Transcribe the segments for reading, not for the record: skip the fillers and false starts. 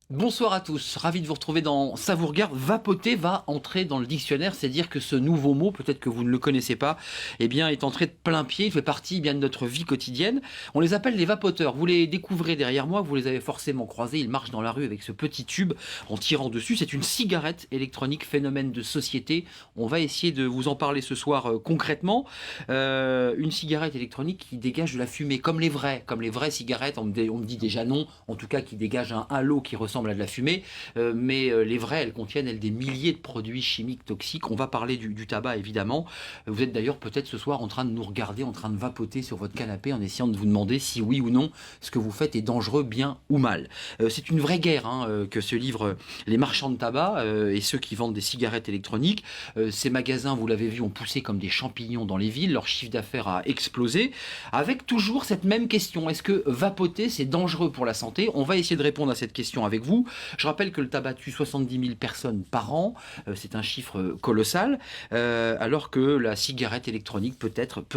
Bonsoir à tous, ravi de vous retrouver dans Ça vous regarde. Vapoter va entrer dans le dictionnaire, c'est dire que ce nouveau mot, peut-être que vous ne le connaissez pas, est entré de plein pied, il fait partie de notre vie quotidienne. On les appelle les vapoteurs, vous les découvrez derrière moi, vous les avez forcément croisés, ils marchent dans la rue avec ce petit tube en tirant dessus, c'est une cigarette électronique, phénomène de société. On va essayer de vous en parler ce soir concrètement. Une cigarette électronique qui dégage de la fumée, comme les vraies cigarettes, on me dit déjà non, en tout cas qui dégage un halo qui ressemble à de la fumée, mais les vraies, elles contiennent des milliers de produits chimiques toxiques. On va parler du tabac évidemment. Vous êtes d'ailleurs peut-être ce soir en train de nous regarder, en train de vapoter sur votre canapé en essayant de vous demander si oui ou non ce que vous faites est dangereux, bien ou mal. C'est une vraie guerre que se livrent les marchands de tabac et ceux qui vendent des cigarettes électroniques. Ces magasins, vous l'avez vu, ont poussé comme des champignons dans les villes. Leur chiffre d'affaires a explosé avec toujours cette même question. Est-ce que vapoter, c'est dangereux pour la santé? On va essayer de répondre à cette question avec vous. Je rappelle que le tabac tue 70 000 personnes par an, c'est un chiffre colossal, alors que la cigarette électronique peut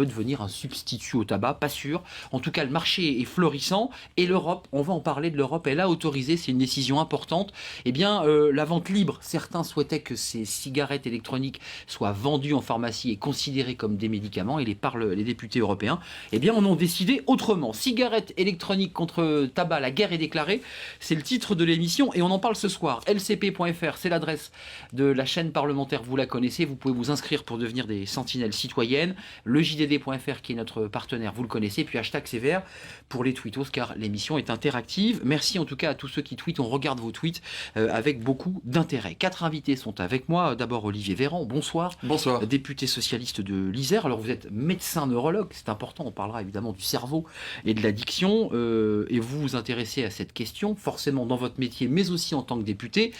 devenir un substitut au tabac, pas sûr. En tout cas, le marché est florissant et l'Europe, on va en parler de l'Europe, elle a autorisé, c'est une décision importante, la vente libre. Certains souhaitaient que ces cigarettes électroniques soient vendues en pharmacie et considérées comme des médicaments, et les députés européens, en ont décidé autrement. Cigarettes électroniques contre tabac, la guerre est déclarée, c'est le titre de l'émission et on en parle ce soir. lcp.fr, c'est l'adresse de la chaîne parlementaire, vous la connaissez, vous pouvez vous inscrire pour devenir des sentinelles citoyennes. Le JDD.fr qui est notre partenaire, vous le connaissez, puis hashtag CVR pour les tweetos car l'émission est interactive. Merci en tout cas à tous ceux qui tweetent, on regarde vos tweets avec beaucoup d'intérêt. 4 invités sont avec moi, d'abord Olivier Véran, bonsoir. Bonsoir. Député socialiste de l'Isère, alors vous êtes médecin neurologue, c'est important, on parlera évidemment du cerveau et de l'addiction et vous vous intéressez à cette question, forcément dans votre métier mais aussi en tant que député.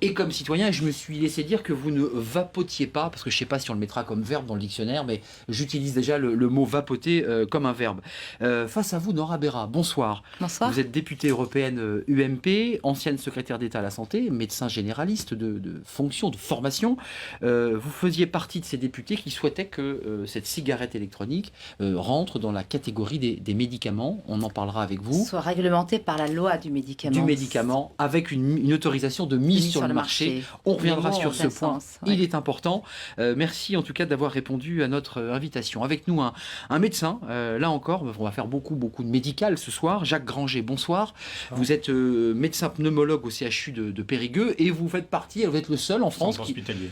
Et comme citoyen, je me suis laissé dire que vous ne vapotiez pas, parce que je ne sais pas si on le mettra comme verbe dans le dictionnaire, mais j'utilise déjà le mot vapoter comme un verbe. Face à vous, Nora Berra, bonsoir. Bonsoir. Vous êtes députée européenne UMP, ancienne secrétaire d'État à la santé, médecin généraliste de fonction, de formation. Vous faisiez partie de ces députés qui souhaitaient que cette cigarette électronique rentre dans la catégorie des médicaments. On en parlera avec vous. Soit réglementé par la loi du médicament. Avec une autorisation de mise sur le marché. On reviendra sur ce point, ouais. Il est important. Merci en tout cas d'avoir répondu à notre invitation. Avec nous un médecin, là encore, on va faire beaucoup de médical ce soir. Jacques Granger, bonsoir. Vous êtes médecin pneumologue au CHU de Périgueux et vous faites partie, vous êtes le seul en France.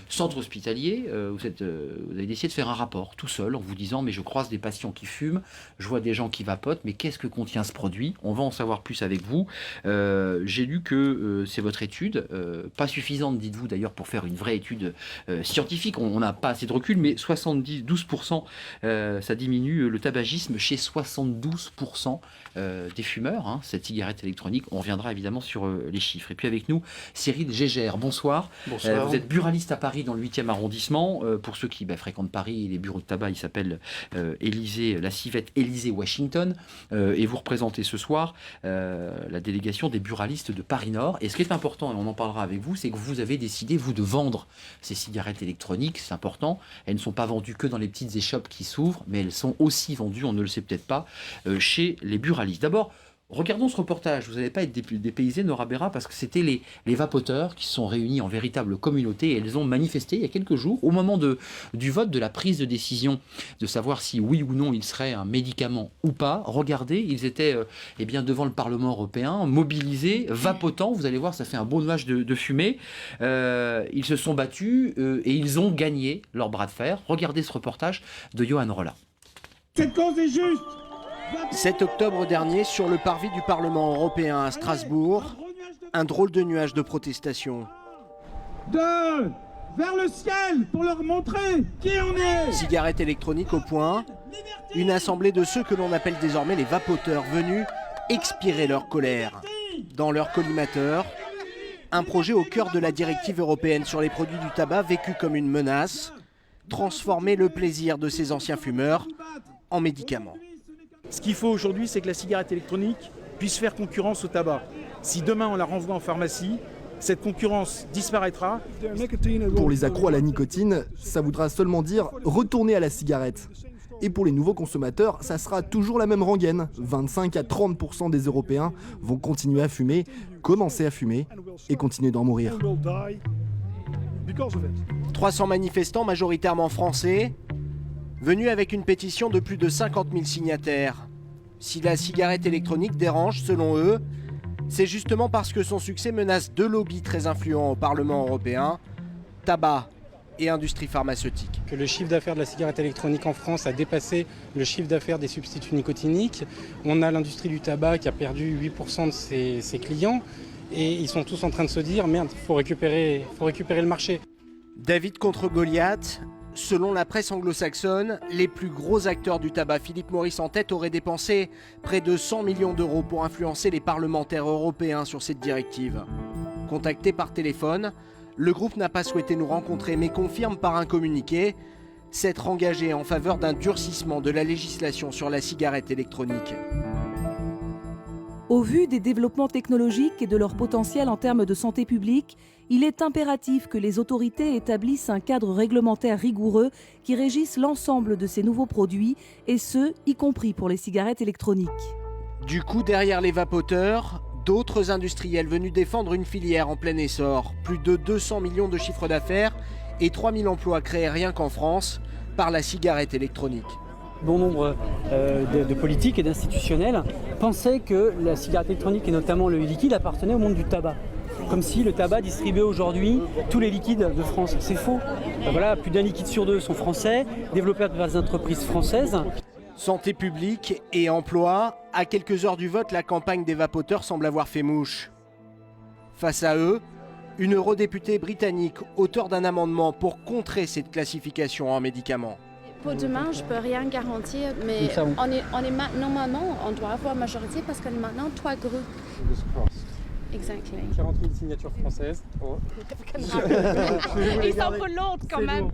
Centre hospitalier. Vous avez décidé de faire un rapport tout seul en vous disant mais je croise des patients qui fument, je vois des gens qui vapotent, mais qu'est-ce que contient ce produit? On va en savoir plus avec vous. J'ai lu que c'est votre étude, pas suffisante, dites-vous d'ailleurs, pour faire une vraie étude scientifique. On n'a pas assez de recul, mais 12%, ça diminue le tabagisme chez 72% des fumeurs, cette cigarette électronique. On reviendra évidemment sur les chiffres. Et puis avec nous, Cyril Gégère, bonsoir. Bonsoir. Vous êtes buraliste à Paris dans le 8e arrondissement. Pour ceux qui fréquentent Paris, les bureaux de tabac, ils s'appellent la civette Élysée-Washington. Et vous représentez ce soir la délégation des buralistes de Paris-Nord. Et ce qui est important, et on en parlera avec vous, c'est que vous avez décidé, vous, de vendre ces cigarettes électroniques. C'est important. Elles ne sont pas vendues que dans les petites échoppes qui s'ouvrent, mais elles sont aussi vendues, on ne le sait peut-être pas, chez les buralistes. D'abord, regardons ce reportage. Vous n'allez pas être dépaysé, Nora Berra, parce que c'était les vapoteurs qui se sont réunis en véritable communauté et elles ont manifesté il y a quelques jours, au moment du vote, de la prise de décision, de savoir si oui ou non il serait un médicament ou pas. Regardez, ils étaient devant le Parlement européen, mobilisés, vapotants. Vous allez voir, ça fait un beau nuage de fumée. Ils se sont battus et ils ont gagné leur bras de fer. Regardez ce reportage de Johan Rolla. Cette cause est juste. 7 octobre dernier, sur le parvis du Parlement européen à Strasbourg, un drôle de nuage de protestation. Vers le ciel pour leur montrer qui on est. Cigarette électronique au point, une assemblée de ceux que l'on appelle désormais les vapoteurs venus expirer leur colère. Dans leur collimateur, un projet au cœur de la directive européenne sur les produits du tabac vécu comme une menace, transformer le plaisir de ces anciens fumeurs en médicament. Ce qu'il faut aujourd'hui, c'est que la cigarette électronique puisse faire concurrence au tabac. Si demain on la renvoie en pharmacie, cette concurrence Et pour les nouveaux consommateurs, ça sera toujours la même rengaine. 25 à 30% des Européens vont continuer à fumer, commencer à fumer et continuer d'en mourir. 300 manifestants majoritairement français, venus avec une pétition de plus de 50 000 signataires. Si la cigarette électronique dérange, selon eux, c'est justement parce que son succès menace deux lobbies très influents au Parlement européen, tabac et industrie pharmaceutique. Que le chiffre d'affaires de la cigarette électronique en France a dépassé le chiffre d'affaires des substituts nicotiniques. On a l'industrie du tabac qui a perdu 8% de ses clients et ils sont tous en train de se dire « merde, il faut récupérer le marché ». David contre Goliath. Selon la presse anglo-saxonne, les plus gros acteurs du tabac, Philip Morris en tête, auraient dépensé près de 100 millions d'euros pour influencer les parlementaires européens sur cette directive. Contacté par téléphone, le groupe n'a pas souhaité nous rencontrer mais confirme par un communiqué s'être engagé en faveur d'un durcissement de la législation sur la cigarette électronique. Au vu des développements technologiques et de leur potentiel en termes de santé publique, il est impératif que les autorités établissent un cadre réglementaire rigoureux qui régisse l'ensemble de ces nouveaux produits, et ce, y compris pour les cigarettes électroniques. Du coup, derrière les vapoteurs, d'autres industriels venus défendre une filière en plein essor. Plus de 200 millions de chiffres d'affaires et 3000 emplois créés rien qu'en France par la cigarette électronique. Bon nombre de politiques et d'institutionnels pensaient que la cigarette électronique et notamment le liquide appartenaient au monde du tabac. Comme si le tabac distribuait aujourd'hui tous les liquides de France. C'est faux. Voilà, plus d'un liquide sur deux sont français, développés par des entreprises françaises. Santé publique et emploi, à quelques heures du vote, la campagne des vapoteurs semble avoir fait mouche. Face à eux, une eurodéputée britannique, auteure d'un amendement pour contrer cette classification en médicaments. Pour demain, je ne peux rien garantir, mais normalement, on doit avoir majorité parce qu'on est maintenant 3 groupes. Exactement. 40 000 signatures françaises. Oh. Ils sont pour l'autre quand même.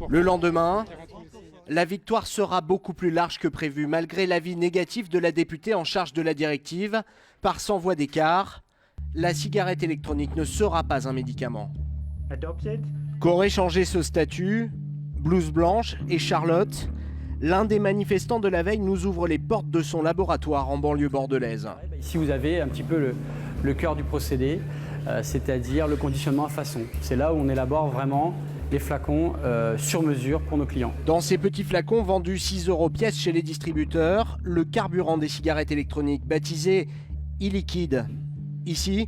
Le lendemain, la victoire sera beaucoup plus large que prévu, malgré l'avis négatif de la députée en charge de la directive. Par 100 voix d'écart, la cigarette électronique ne sera pas un médicament. Qu'aurait changé ce statut ? Blouse blanche et Charlotte, l'un des manifestants de la veille, nous ouvre les portes de son laboratoire en banlieue bordelaise. Ici, vous avez un petit peu le cœur du procédé, c'est-à-dire le conditionnement à façon. C'est là où on élabore vraiment les flacons sur mesure pour nos clients. Dans ces petits flacons vendus 6 € pièce chez les distributeurs, le carburant des cigarettes électroniques baptisé e-liquide. Ici,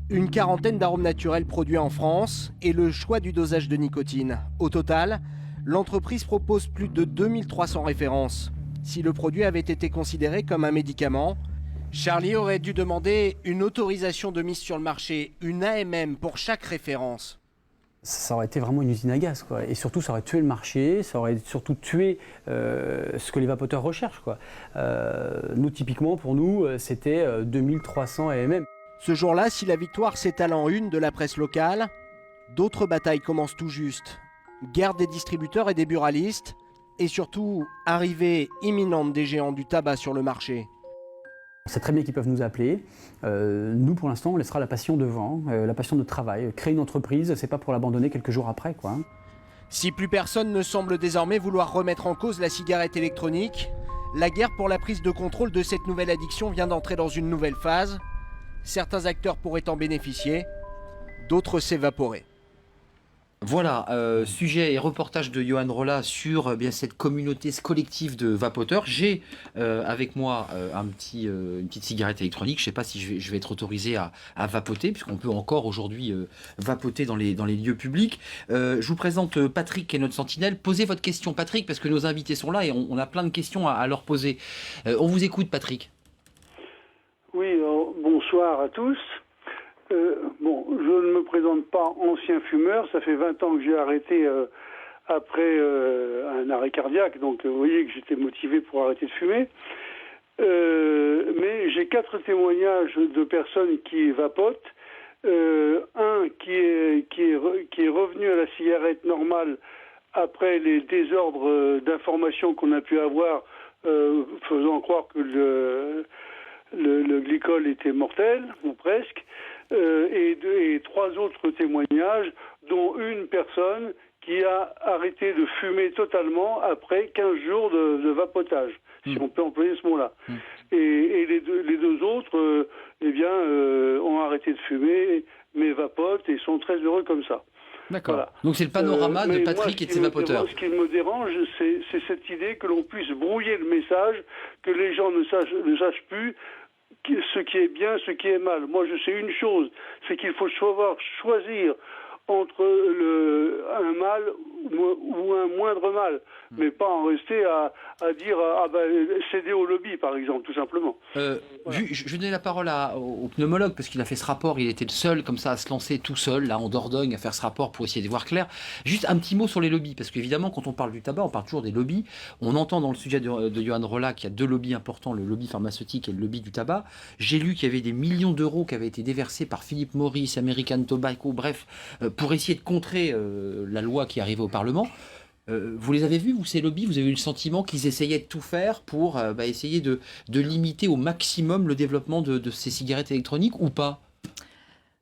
une quarantaine d'arômes naturels produits en France et le choix du dosage de nicotine. Au total, l'entreprise propose plus de 2300 références. Si le produit avait été considéré comme un médicament, Charlie aurait dû demander une autorisation de mise sur le marché, une AMM pour chaque référence. Ça aurait été vraiment une usine à gaz, quoi. Et surtout, ça aurait tué le marché, ça aurait surtout tué ce que les vapoteurs recherchent, quoi. Nous, typiquement, pour nous, c'était 2300 AMM. Ce jour-là, si la victoire s'étale en une de la presse locale, d'autres batailles commencent tout juste. Guerre des distributeurs et des buralistes, et surtout, arrivée imminente des géants du tabac sur le marché. On sait très bien qu'ils peuvent nous appeler. Nous, pour l'instant, on laissera la passion devant, la passion de travail. Créer une entreprise, c'est pas pour l'abandonner quelques jours après, quoi. Si plus personne ne semble désormais vouloir remettre en cause la cigarette électronique, la guerre pour la prise de contrôle de cette nouvelle addiction vient d'entrer dans une nouvelle phase. Certains acteurs pourraient en bénéficier, d'autres s'évaporer. Voilà, sujet et reportage de Johan Rolla sur bien cette communauté collective de vapoteurs. J'ai avec moi une petite cigarette électronique. Je ne sais pas si je vais être autorisé à vapoter, puisqu'on peut encore aujourd'hui vapoter dans les lieux publics. Je vous présente Patrick, qui est notre sentinelle. Posez votre question, Patrick, parce que nos invités sont là et on a plein de questions à leur poser. On vous écoute, Patrick. Oui, bonsoir à tous. Je ne me présente pas ancien fumeur, ça fait 20 ans que j'ai arrêté après un arrêt cardiaque, donc vous voyez que j'étais motivé pour arrêter de fumer. Mais j'ai 4 témoignages de personnes qui vapotent. Un qui est revenu à la cigarette normale après les désordres d'information qu'on a pu avoir, faisant croire que le glycol était mortel, ou presque. Et 3 autres témoignages, dont une personne qui a arrêté de fumer totalement après 15 jours de vapotage, si on peut employer ce mot-là. Et les deux autres, ont arrêté de fumer, mais vapotent et sont très heureux comme ça. D'accord. Voilà. Donc c'est le panorama de Patrick et de ses vapoteurs. Ce qui me dérange, c'est cette idée que l'on puisse brouiller le message, que les gens ne sachent plus ce qui est bien, ce qui est mal. Moi, je sais une chose, c'est qu'il faut savoir choisir entre un mal ou un moindre mal, mais pas en rester à dire céder au lobby, par exemple, tout simplement. Je vais donner la parole au pneumologue, parce qu'il a fait ce rapport, il était le seul comme ça à se lancer tout seul, là en Dordogne, à faire ce rapport pour essayer de voir clair. Juste un petit mot sur les lobbies, parce qu'évidemment, quand on parle du tabac, on parle toujours des lobbies. On entend dans le sujet de Johan Rolla qu'il y a deux lobbies importants, le lobby pharmaceutique et le lobby du tabac. J'ai lu qu'il y avait des millions d'euros qui avaient été déversés par Philip Morris, American Tobacco, bref, pour essayer de contrer la loi qui arrivait au Parlement. Vous les avez vus, vous, ces lobbies? Vous avez eu le sentiment qu'ils essayaient de tout faire pour essayer de limiter au maximum le développement de ces cigarettes électroniques ou pas?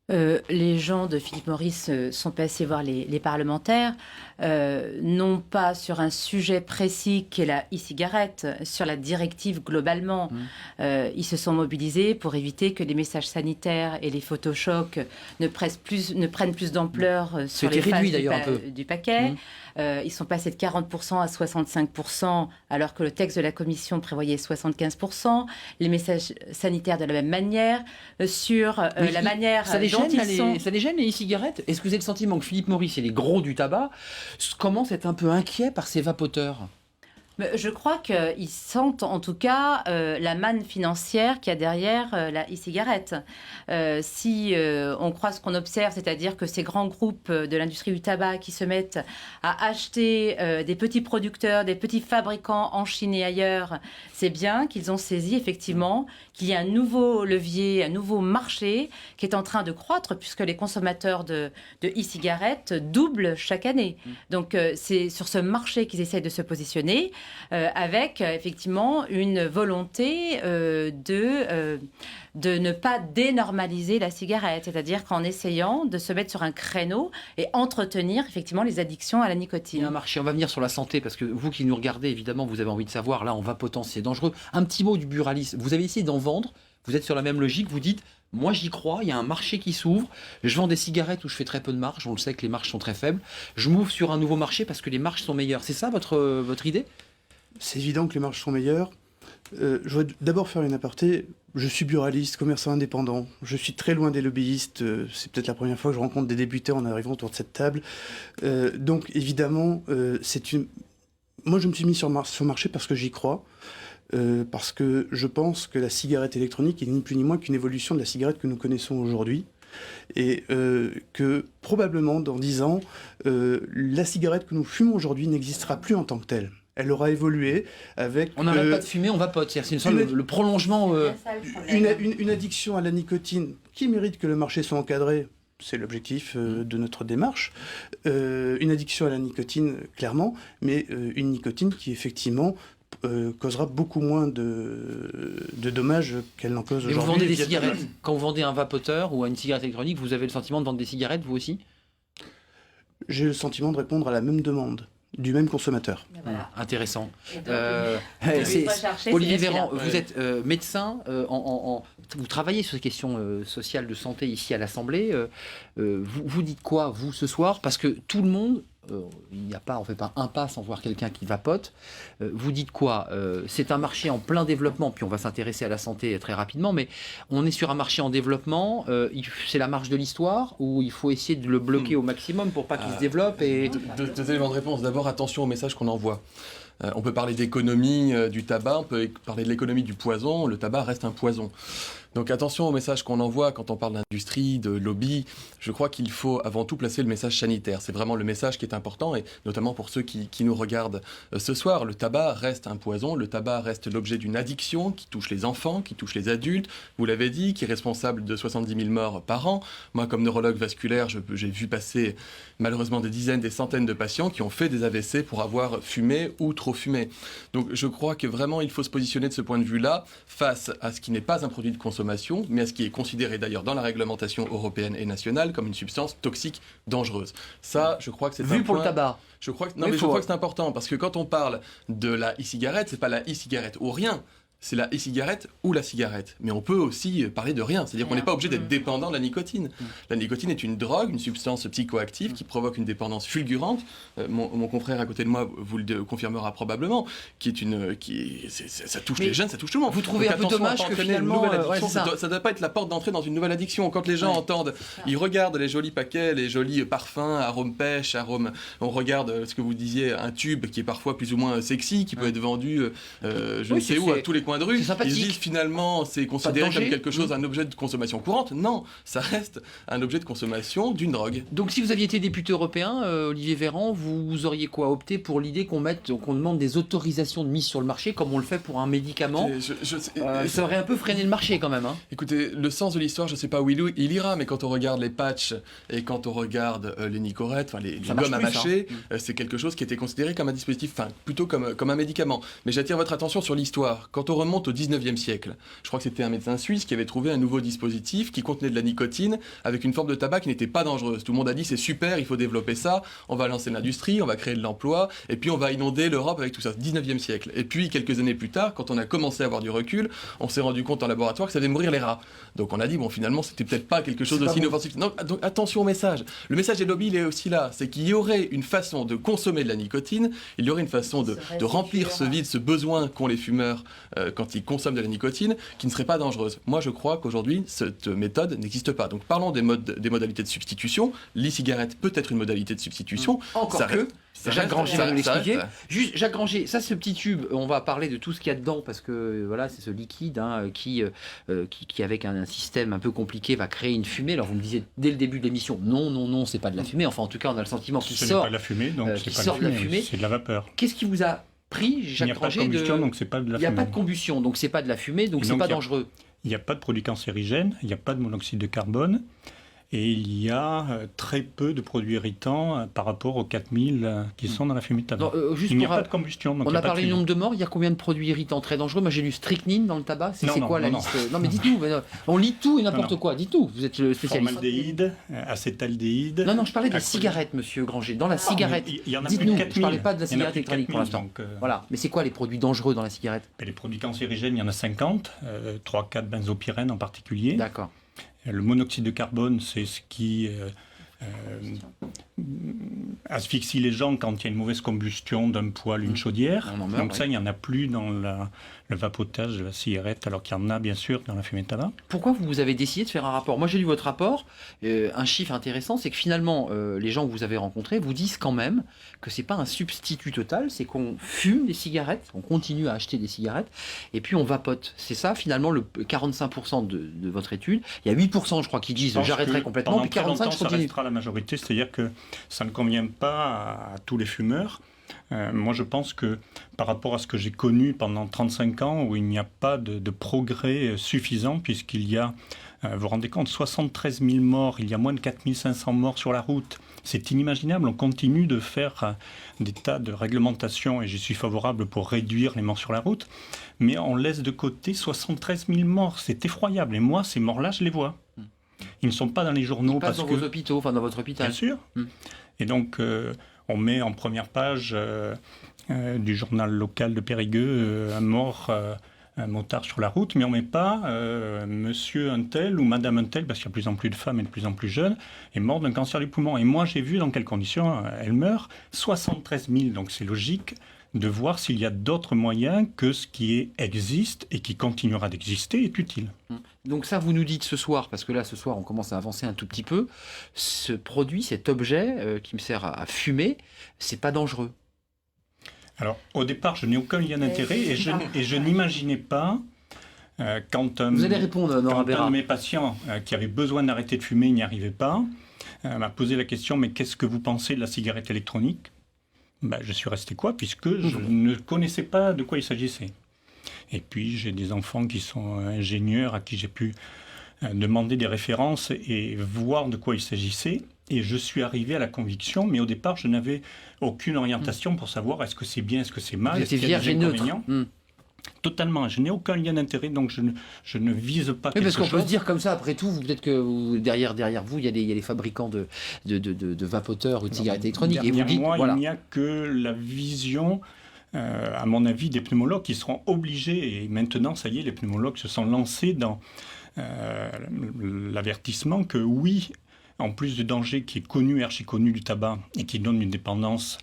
Les gens de Philip Morris sont passés voir les parlementaires, non pas sur un sujet précis qui est la e-cigarette, sur la directive globalement. Ils se sont mobilisés pour éviter que les messages sanitaires et les photochocs ne prennent plus d'ampleur sur les faces du paquet. Ils sont passés de 40% à 65%, alors que le texte de la Commission prévoyait 75%. Les messages sanitaires de la même manière, sur la manière ça les gêne les e-cigarettes? Est-ce que vous avez le sentiment que Philip Morris et les gros du tabac commencent à être un peu inquiets par ces vapoteurs? Je crois qu'ils sentent en tout cas la manne financière qu'il y a derrière la e-cigarette. Si on croit ce qu'on observe, c'est-à-dire que ces grands groupes de l'industrie du tabac qui se mettent à acheter des petits producteurs, des petits fabricants en Chine et ailleurs, c'est bien qu'ils ont saisi effectivement qu'il y a un nouveau levier, un nouveau marché qui est en train de croître puisque les consommateurs de e-cigarettes doublent chaque année. Donc c'est sur ce marché qu'ils essayent de se positionner. Avec effectivement une volonté de ne pas dénormaliser la cigarette, c'est-à-dire qu'en essayant de se mettre sur un créneau et entretenir effectivement les addictions à la nicotine. Il y a un marché, on va venir sur la santé, parce que vous qui nous regardez, évidemment, vous avez envie de savoir, là, en vapotant, c'est dangereux. Un petit mot du buralisme, vous avez essayé d'en vendre, vous êtes sur la même logique, vous dites, moi j'y crois, il y a un marché qui s'ouvre, je vends des cigarettes où je fais très peu de marge, on le sait que les marges sont très faibles, je m'ouvre sur un nouveau marché parce que les marges sont meilleures. C'est ça votre idée ? C'est évident que les marges sont meilleures. Je voudrais d'abord faire une aparté. Je suis buraliste, commerçant indépendant. Je suis très loin des lobbyistes. C'est peut-être la première fois que je rencontre des députés en arrivant autour de cette table. Donc évidemment, moi je me suis mis sur le marché parce que j'y crois. Parce que je pense que la cigarette électronique est ni plus ni moins qu'une évolution de la cigarette que nous connaissons aujourd'hui. Et que probablement dans 10 ans, la cigarette que nous fumons aujourd'hui n'existera plus en tant que telle. Elle aura évolué avec... On n'arrête pas de fumer, on vapote. C'est le prolongement... Une addiction à la nicotine qui mérite que le marché soit encadré. C'est l'objectif de notre démarche. Une addiction à la nicotine, clairement, mais une nicotine qui, effectivement, causera beaucoup moins de dommages qu'elle n'en cause aujourd'hui. Et vous vendez des cigarettes. Quand vous vendez un vapoteur ou une cigarette électronique, vous avez le sentiment de vendre des cigarettes, vous aussi ? J'ai le sentiment de répondre à la même demande du même consommateur. Voilà. Intéressant. Donc, Olivier Véran, vous êtes médecin, vous travaillez sur ces questions sociales de santé ici à l'Assemblée. Vous dites quoi, vous, ce soir? Parce que tout le monde, on fait pas un pas sans voir quelqu'un qui vapote. Vous dites quoi? C'est un marché en plein développement, puis on va s'intéresser à la santé très rapidement, mais on est sur un marché en développement. C'est la marche de l'histoire ou il faut essayer de le bloquer au maximum pour pas qu'il se développe Deux éléments de réponse. D'abord, attention au message qu'on envoie. On peut parler d'économie du tabac, on peut parler de l'économie du poison. Le tabac reste un poison. Donc attention au message qu'on envoie quand on parle d'industrie, de lobby. Je crois qu'il faut avant tout placer le message sanitaire. C'est vraiment le message qui est important, et notamment pour ceux qui nous regardent ce soir. Le tabac reste un poison, le tabac reste l'objet d'une addiction qui touche les enfants, qui touche les adultes, vous l'avez dit, qui est responsable de 70 000 morts par an. Moi, comme neurologue vasculaire, j'ai vu passer malheureusement des dizaines, des centaines de patients qui ont fait des AVC pour avoir fumé ou trop fumé. Donc je crois que vraiment il faut se positionner de ce point de vue-là face à ce qui n'est pas un produit de consommation, consommation, mais à ce qui est considéré d'ailleurs dans la réglementation européenne et nationale comme une substance toxique dangereuse. Ça, je crois que c'est Vu pour le tabac. Je crois que c'est important, parce que quand on parle de la e-cigarette, c'est pas la e-cigarette ou rien. C'est la e-cigarette ou la cigarette. Mais on peut aussi parler de rien. C'est-à-dire qu'on n'est pas obligé d'être dépendant de la nicotine. La nicotine est une drogue, une substance psychoactive qui provoque une dépendance fulgurante. Mon confrère à côté de moi vous le confirmera probablement, ça touche les jeunes, ça touche tout le monde. Vous trouvez un peu dommage que finalement... ça ne doit pas être la porte d'entrée dans une nouvelle addiction. Quand les gens entendent, ils regardent les jolis paquets, les jolis parfums, arômes pêche, on regarde ce que vous disiez, un tube qui est parfois plus ou moins sexy, qui peut être vendu je ne sais où, à tous les coins de rue. Ils disent finalement c'est considéré comme quelque chose, un objet de consommation courante. Non, ça reste un objet de consommation d'une drogue. Donc si vous aviez été député européen, Olivier Véran, vous auriez quoi opté pour l'idée qu'on demande des autorisations de mise sur le marché comme on le fait pour un médicament? Ça aurait un peu freiné le marché quand même. Hein. Écoutez, le sens de l'histoire, je ne sais pas où il ira, mais quand on regarde les patchs et quand on regarde les nicorettes, les gommes à mâcher, c'est quelque chose qui était considéré comme un dispositif, plutôt comme un médicament. Mais j'attire votre attention sur l'histoire. Quand on remonte au 19e siècle, je crois que c'était un médecin suisse qui avait trouvé un nouveau dispositif qui contenait de la nicotine avec une forme de tabac qui n'était pas dangereuse. Tout le monde a dit c'est super, il faut développer ça, on va lancer l'industrie, on va créer de l'emploi et puis on va inonder l'Europe avec tout ça. 19e siècle. Et puis quelques années plus tard, quand on a commencé à avoir du recul, on s'est rendu compte en laboratoire que ça allait mourir les rats. Donc on a dit finalement c'était peut-être pas quelque chose d'aussi inoffensif. Non, donc attention au message. Le message des lobbies il est aussi là, c'est qu'il y aurait une façon de consommer de la nicotine, il y aurait une façon de remplir ce vide, ce besoin qu'ont les fumeurs quand ils consomment de la nicotine, qui ne serait pas dangereuse. Moi, je crois qu'aujourd'hui, cette méthode n'existe pas. Donc, parlons des modalités de substitution. L'e-cigarette peut être une modalité de substitution. Encore que... Jacques Granger va nous l'expliquer. Juste, Jacques Granger, ça, ce petit tube, on va parler de tout ce qu'il y a dedans parce que voilà, c'est ce liquide qui avec un système un peu compliqué, va créer une fumée. Alors, vous me disiez dès le début de l'émission, non, c'est pas de la fumée. Enfin, en tout cas, on a le sentiment qu'il sort. Ce n'est pas de la fumée, donc c'est pas de la fumée, c'est de la vapeur. Qu'est-ce qui vous a pris, Jacques Granger, donc c'est pas de la fumée. Il n'y a pas de combustion, donc c'est pas de la fumée, donc c'est pas dangereux. Il n'y a pas de produits cancérigènes, il n'y a pas de monoxyde de carbone. Et il y a très peu de produits irritants par rapport aux 4000 qui sont dans la fumée de tabac. Il n'y a pas de combustion. Donc on a parlé du nombre de morts, il y a combien de produits irritants très dangereux? Moi j'ai lu strychnine dans le tabac, c'est quoi la liste? Non mais dites-nous, on lit tout et n'importe quoi, dites-tout, vous êtes le spécialiste. Formaldéhyde, acétaldéhyde... Non, je parlais des cigarettes, monsieur Granger, dans la cigarette. Dites-nous, je ne parlais pas de la cigarette électronique pour l'instant. Voilà, mais c'est quoi les produits dangereux dans la cigarette? Les produits cancérigènes, il y en a 50, 3-4 benzopyrènes en particulier. D'accord. Le monoxyde de carbone, c'est ce qui asphyxie les gens quand il y a une mauvaise combustion d'un poêle, une chaudière. Donc ça, il n'y en a plus dans le vapotage de la cigarette, alors qu'il y en a bien sûr dans la fumée de tabac. Pourquoi vous avez décidé de faire un rapport? Moi j'ai lu votre rapport, un chiffre intéressant, c'est que finalement les gens que vous avez rencontrés vous disent quand même que c'est pas un substitut total, c'est qu'on fume des cigarettes, on continue à acheter des cigarettes, et puis on vapote. C'est ça finalement le 45% de votre étude. Il y a 8% je crois qui disent j'arrêterai complètement, puis 45% je continue. Ça restera la majorité, c'est-à-dire que ça ne convient pas à tous les fumeurs. Moi, je pense que par rapport à ce que j'ai connu pendant 35 ans, où il n'y a pas de progrès suffisant, puisqu'il y a, vous vous rendez compte, 73 000 morts, il y a moins de 4 500 morts sur la route. C'est inimaginable, on continue de faire des tas de réglementations, et j'y suis favorable pour réduire les morts sur la route, mais on laisse de côté 73 000 morts, c'est effroyable, et moi, ces morts-là, je les vois. Ils ne sont pas dans les journaux. Ils passent dans vos hôpitaux, enfin dans votre hôpital. Bien sûr. Et donc, on met en première page du journal local de Périgueux un motard sur la route, mais on ne met pas monsieur un tel ou madame un tel, parce qu'il y a de plus en plus de femmes et de plus en plus jeunes, est mort d'un cancer du poumon. Et moi, j'ai vu dans quelles conditions elle meurt. 73 000, donc c'est logique de voir s'il y a d'autres moyens que ce qui existe et qui continuera d'exister est utile. Donc ça, vous nous dites ce soir, parce que là, ce soir, on commence à avancer un tout petit peu, ce produit, cet objet qui me sert à fumer, c'est pas dangereux. Alors, au départ, je n'ai aucun lien d'intérêt et je n'imaginais pas, quand vous allez répondre, Nora Béra. Un de mes patients qui avait besoin d'arrêter de fumer n'y arrivait pas, m'a posé la question, mais qu'est-ce que vous pensez de la cigarette électronique? Je suis resté puisque je ne connaissais pas de quoi il s'agissait. Et puis, j'ai des enfants qui sont ingénieurs à qui j'ai pu demander des références et voir de quoi il s'agissait. Et je suis arrivé à la conviction, mais au départ, je n'avais aucune orientation pour savoir est-ce que c'est bien, est-ce que c'est mal, est-ce qu'il y a des inconvénients. Totalement, je n'ai aucun lien d'intérêt, donc je ne vise pas quelque chose. Parce qu'on peut se dire comme ça, après tout, peut-être que derrière vous, il y a les fabricants de vapoteurs ou de cigarettes électroniques. Et vous dites, il n'y a que la vision, à mon avis, des pneumologues qui seront obligés, et maintenant, ça y est, les pneumologues se sont lancés dans l'avertissement que oui, en plus du danger qui est connu, archi-connu du tabac, et qui donne une dépendance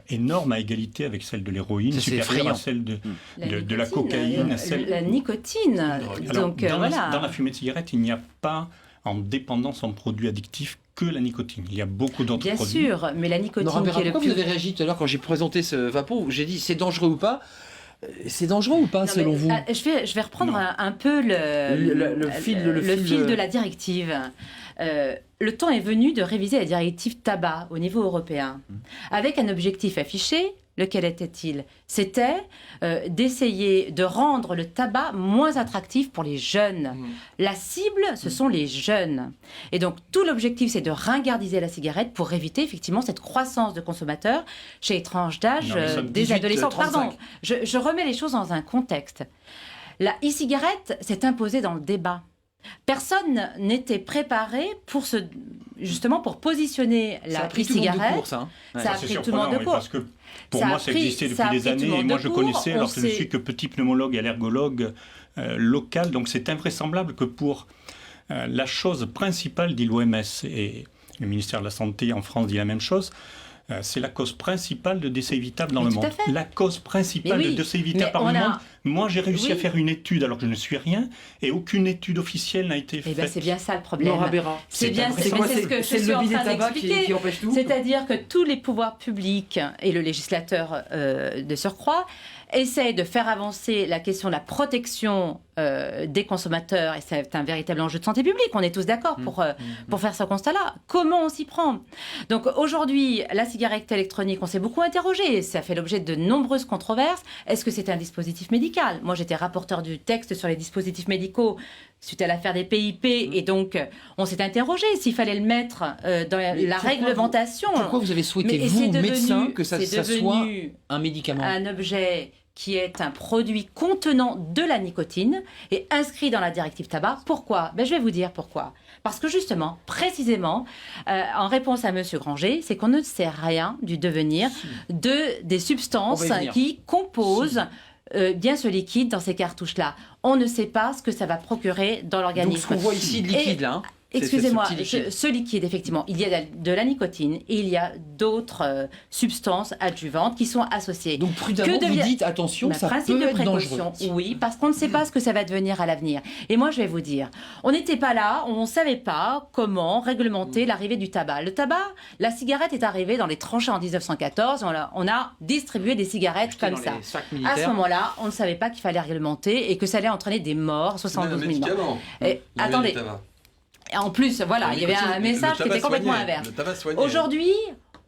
énorme à égalité avec celle de l'héroïne, supérieure à celle de la cocaïne. La nicotine. Alors, dans la fumée de cigarette, il n'y a pas en dépendance en produits addictifs que la nicotine. Il y a beaucoup d'autres produits. Bien sûr, mais la nicotine qui est le plus... Vous avez réagi tout à l'heure quand j'ai présenté ce vapeau, j'ai dit c'est dangereux ou pas? C'est dangereux ou pas, selon vous? Je vais reprendre un peu le fil de la directive. Le temps est venu de réviser la directive tabac au niveau européen, avec un objectif affiché. Lequel était-il? C'était d'essayer de rendre le tabac moins attractif pour les jeunes. La cible, ce sont les jeunes. Et donc, tout l'objectif, c'est de ringardiser la cigarette pour éviter effectivement cette croissance de consommateurs chez les tranches d'âge des adolescents. 35. Pardon, je remets les choses dans un contexte. La e-cigarette s'est imposée dans le débat. Personne n'était préparé pour justement pour positionner la e-cigarette. Ça a pris tout le monde de court. Parce que pour moi, ça existait depuis des années. Et moi, je connaissais, alors que je ne suis que petit pneumologue et allergologue local. Donc, c'est invraisemblable que pour la chose principale, dit l'OMS, et le ministère de la Santé en France dit la même chose, c'est la cause principale de décès évitables dans le monde. La cause principale de décès évitables dans le monde. Moi, j'ai réussi à faire une étude alors que je ne suis rien et aucune étude officielle n'a été faite. C'est bien ça le problème. C'est ce que je suis en train d'expliquer. C'est-à-dire que tous les pouvoirs publics et le législateur de surcroît essaient de faire avancer la question de la protection des consommateurs, et c'est un véritable enjeu de santé publique, on est tous d'accord pour faire ce constat-là. Comment on s'y prend? Donc aujourd'hui, la cigarette électronique, on s'est beaucoup interrogé, ça fait l'objet de nombreuses controverses. Est-ce que c'est un dispositif médical? Moi, j'étais rapporteur du texte sur les dispositifs médicaux suite à l'affaire des PIP, et donc on s'est interrogé s'il fallait le mettre dans la réglementation. Pourquoi vous avez souhaité, vous, médecin, que ça soit un médicament? Un objet qui est un produit contenant de la nicotine et inscrit dans la directive tabac. Pourquoi? Je vais vous dire pourquoi. Parce que justement, précisément, en réponse à M. Granger, c'est qu'on ne sait rien du devenir des substances qui composent bien ce liquide dans ces cartouches-là. On ne sait pas ce que ça va procurer dans l'organisme. Donc ce qu'on voit ici, de liquide, là... Excusez-moi, ce liquide, effectivement, il y a de la nicotine et il y a d'autres substances adjuvantes qui sont associées. Donc prudemment, vous dites, attention, ça peut être dangereux. Oui, parce qu'on ne sait pas ce que ça va devenir à l'avenir. Et moi, je vais vous dire, on n'était pas là, on ne savait pas comment réglementer l'arrivée du tabac. Le tabac, la cigarette est arrivée dans les tranchées en 1914, on a distribué des cigarettes comme ça. À ce moment-là, on ne savait pas qu'il fallait réglementer et que ça allait entraîner des morts, 72 000 morts. Attendez. En plus, voilà, il y avait un message qui était complètement inverse. Aujourd'hui,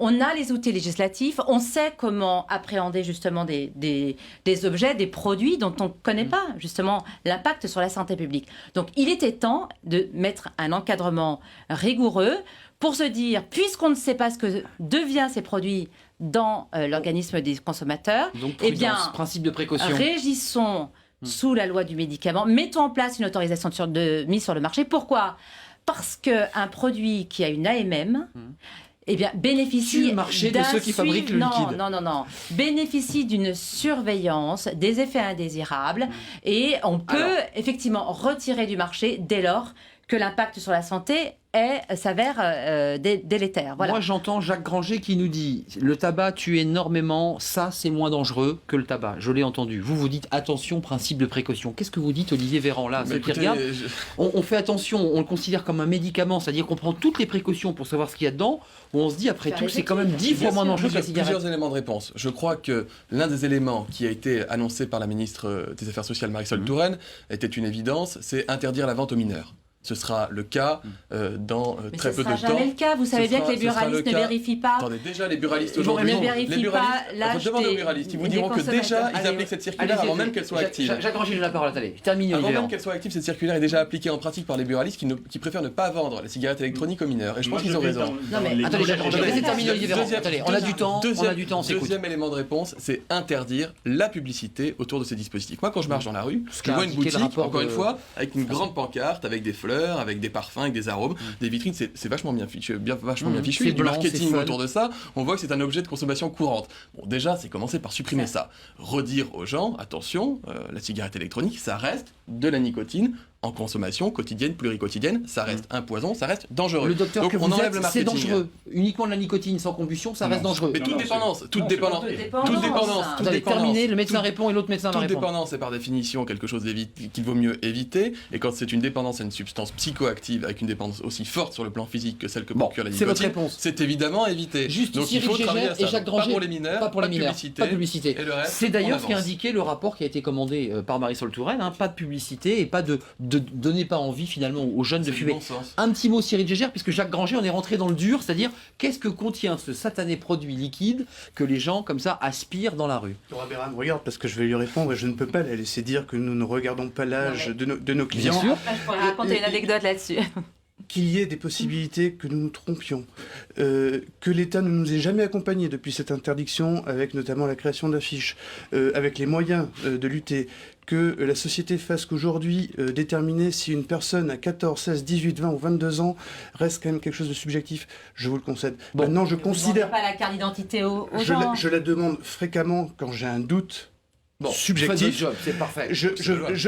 on a les outils législatifs, on sait comment appréhender justement des objets, des produits dont on ne connaît pas justement l'impact sur la santé publique. Donc il était temps de mettre un encadrement rigoureux pour se dire, puisqu'on ne sait pas ce que deviennent ces produits dans l'organisme des consommateurs, donc, prudence, principe de précaution. Régissons sous la loi du médicament, mettons en place une autorisation de mise sur le marché. Pourquoi ? Parce qu'un produit qui a une AMM, bénéficie le marché de ceux qui fabriquent le liquide. Non. Bénéficie d'une surveillance des effets indésirables et on peut effectivement retirer du marché dès lors que l'impact sur la santé s'avère délétère. Voilà. Moi, j'entends Jacques Granger qui nous dit « Le tabac tue énormément, ça, c'est moins dangereux que le tabac. » Je l'ai entendu. Vous dites « Attention, principe de précaution ». Qu'est-ce que vous dites, Olivier Véran, là, ceux qui regardent on fait attention, on le considère comme un médicament, c'est-à-dire qu'on prend toutes les précautions pour savoir ce qu'il y a dedans, où on se dit, après tout, c'est quand même 10 fois moins dangereux que la cigarette. Plusieurs éléments de réponse. Je crois que l'un des éléments qui a été annoncé par la ministre des Affaires sociales, Marisol Touraine, était une évidence, c'est interdire la vente aux mineurs. Ce sera le cas dans très peu de temps. Mais ce sera jamais le cas. Vous savez bien que les buralistes ne vérifient pas. Attendez, déjà les buralistes Ils aujourd'hui, ne vérifient pas l'âge demande aux buralistes, ils vous diront que déjà ils appliquent cette circulaire avant même qu'elle soit active. Jacques Granger, j'ai la parole. Allez, termine. Avant même qu'elle soit active, cette circulaire est déjà appliquée en pratique par les buralistes qui préfèrent ne pas vendre les cigarettes électroniques aux mineurs. Et je pense qu'ils ont raison. Non mais attendez, Jacques Granger, laissez terminer Olivier Véran. Attendez, on a du temps. Deuxième élément de réponse, c'est interdire la publicité autour de ces dispositifs. Moi, quand je marche dans la rue, je vois une boutique, encore une fois, avec une grande pancarte, avec des fleurs, avec des parfums, avec des arômes, des vitrines, c'est vachement bien fichu. Il y a du marketing autour de ça. On voit que c'est un objet de consommation courante. Bon, déjà, c'est commencer par supprimer ça. Redire aux gens, attention, la cigarette électronique, ça reste de la nicotine en consommation quotidienne, pluriquotidienne, ça reste un poison, ça reste dangereux. Le docteur donc que on vous enlève le êtes, marketing. c'est dangereux. Uniquement de la nicotine sans combustion, ça reste dangereux. Mais toute dépendance. Terminé, le médecin répond et l'autre médecin va répondre. Toute dépendance est par définition quelque chose qu'il vaut mieux éviter. Et quand c'est une dépendance à une substance psychoactive avec une dépendance aussi forte sur le plan physique que celle que procure la nicotine, c'est évidemment évité. Juste donc il faut travailler à ça. Et Jacques Granger, pas pour les mineurs, pas de publicité. C'est d'ailleurs ce qui a indiqué le rapport qui a été commandé par Marisol Touraine. Pas de publicité et pas de donner pas envie finalement aux jeunes de fumer. Un petit mot, Cyril Gégère, puisque Jacques Granger, on est rentré dans le dur, c'est-à-dire qu'est-ce que contient ce satané produit liquide que les gens comme ça aspirent dans la rue. Laura Béran, regarde, parce que je vais lui répondre et je ne peux pas la laisser dire que nous ne regardons pas l'âge de nos clients. Bien sûr. Je pourrais raconter une anecdote là-dessus. Qu'il y ait des possibilités que nous nous trompions, que l'État ne nous ait jamais accompagnés depuis cette interdiction, avec notamment la création d'affiches, avec les moyens de lutter, que la société fasse qu'aujourd'hui, déterminer si une personne à 14, 16, 18, 20 ou 22 ans reste quand même quelque chose de subjectif, je vous le concède. Bon. Maintenant, je considère... Vous ne demandez pas la carte d'identité aux gens. Je la demande fréquemment quand j'ai un doute. Bon, subjectif. Job, c'est parfait.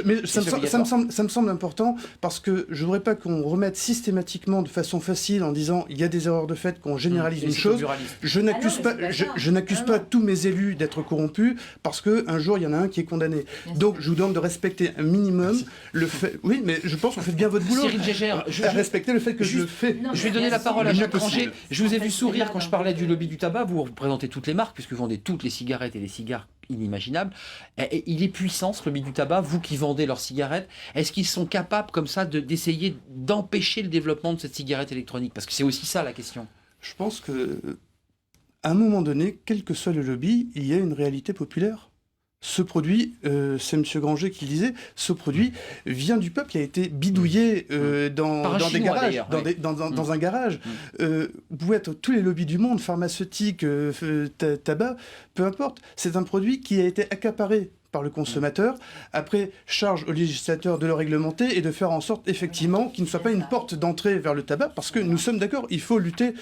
Mais ça me semble important parce que je ne voudrais pas qu'on remette systématiquement de façon facile en disant il y a des erreurs de fait, qu'on généralise une chose. Je n'accuse pas tous mes élus d'être corrompus parce qu'un jour il y en a un qui est condamné. Donc je vous demande de respecter un minimum le fait. Oui, mais je pense que vous faites bien votre boulot. Cyril Gégère, respecter le fait que je le fais. Je vais donner la parole à Jacques Granger. Je vous ai vu sourire quand je parlais du lobby du tabac. Vous représentez toutes les marques puisque vous vendez toutes les cigarettes et les cigares inimaginable. Et il est puissant ce lobby du tabac, vous qui vendez leurs cigarettes. Est-ce qu'ils sont capables comme ça d'essayer d'empêcher le développement de cette cigarette électronique? Parce que c'est aussi ça la question. Je pense que à un moment donné, quel que soit le lobby, il y a une réalité populaire. Ce produit, c'est M. Granger qui le disait, ce produit vient du peuple, il a été bidouillé dans des garages, dans un garage. Vous pouvez être tous les lobbies du monde, pharmaceutique, tabac, peu importe. C'est un produit qui a été accaparé par le consommateur. Après, charge au législateur de le réglementer et de faire en sorte, effectivement, qu'il ne soit pas une porte d'entrée vers le tabac, parce que nous sommes d'accord, il faut lutter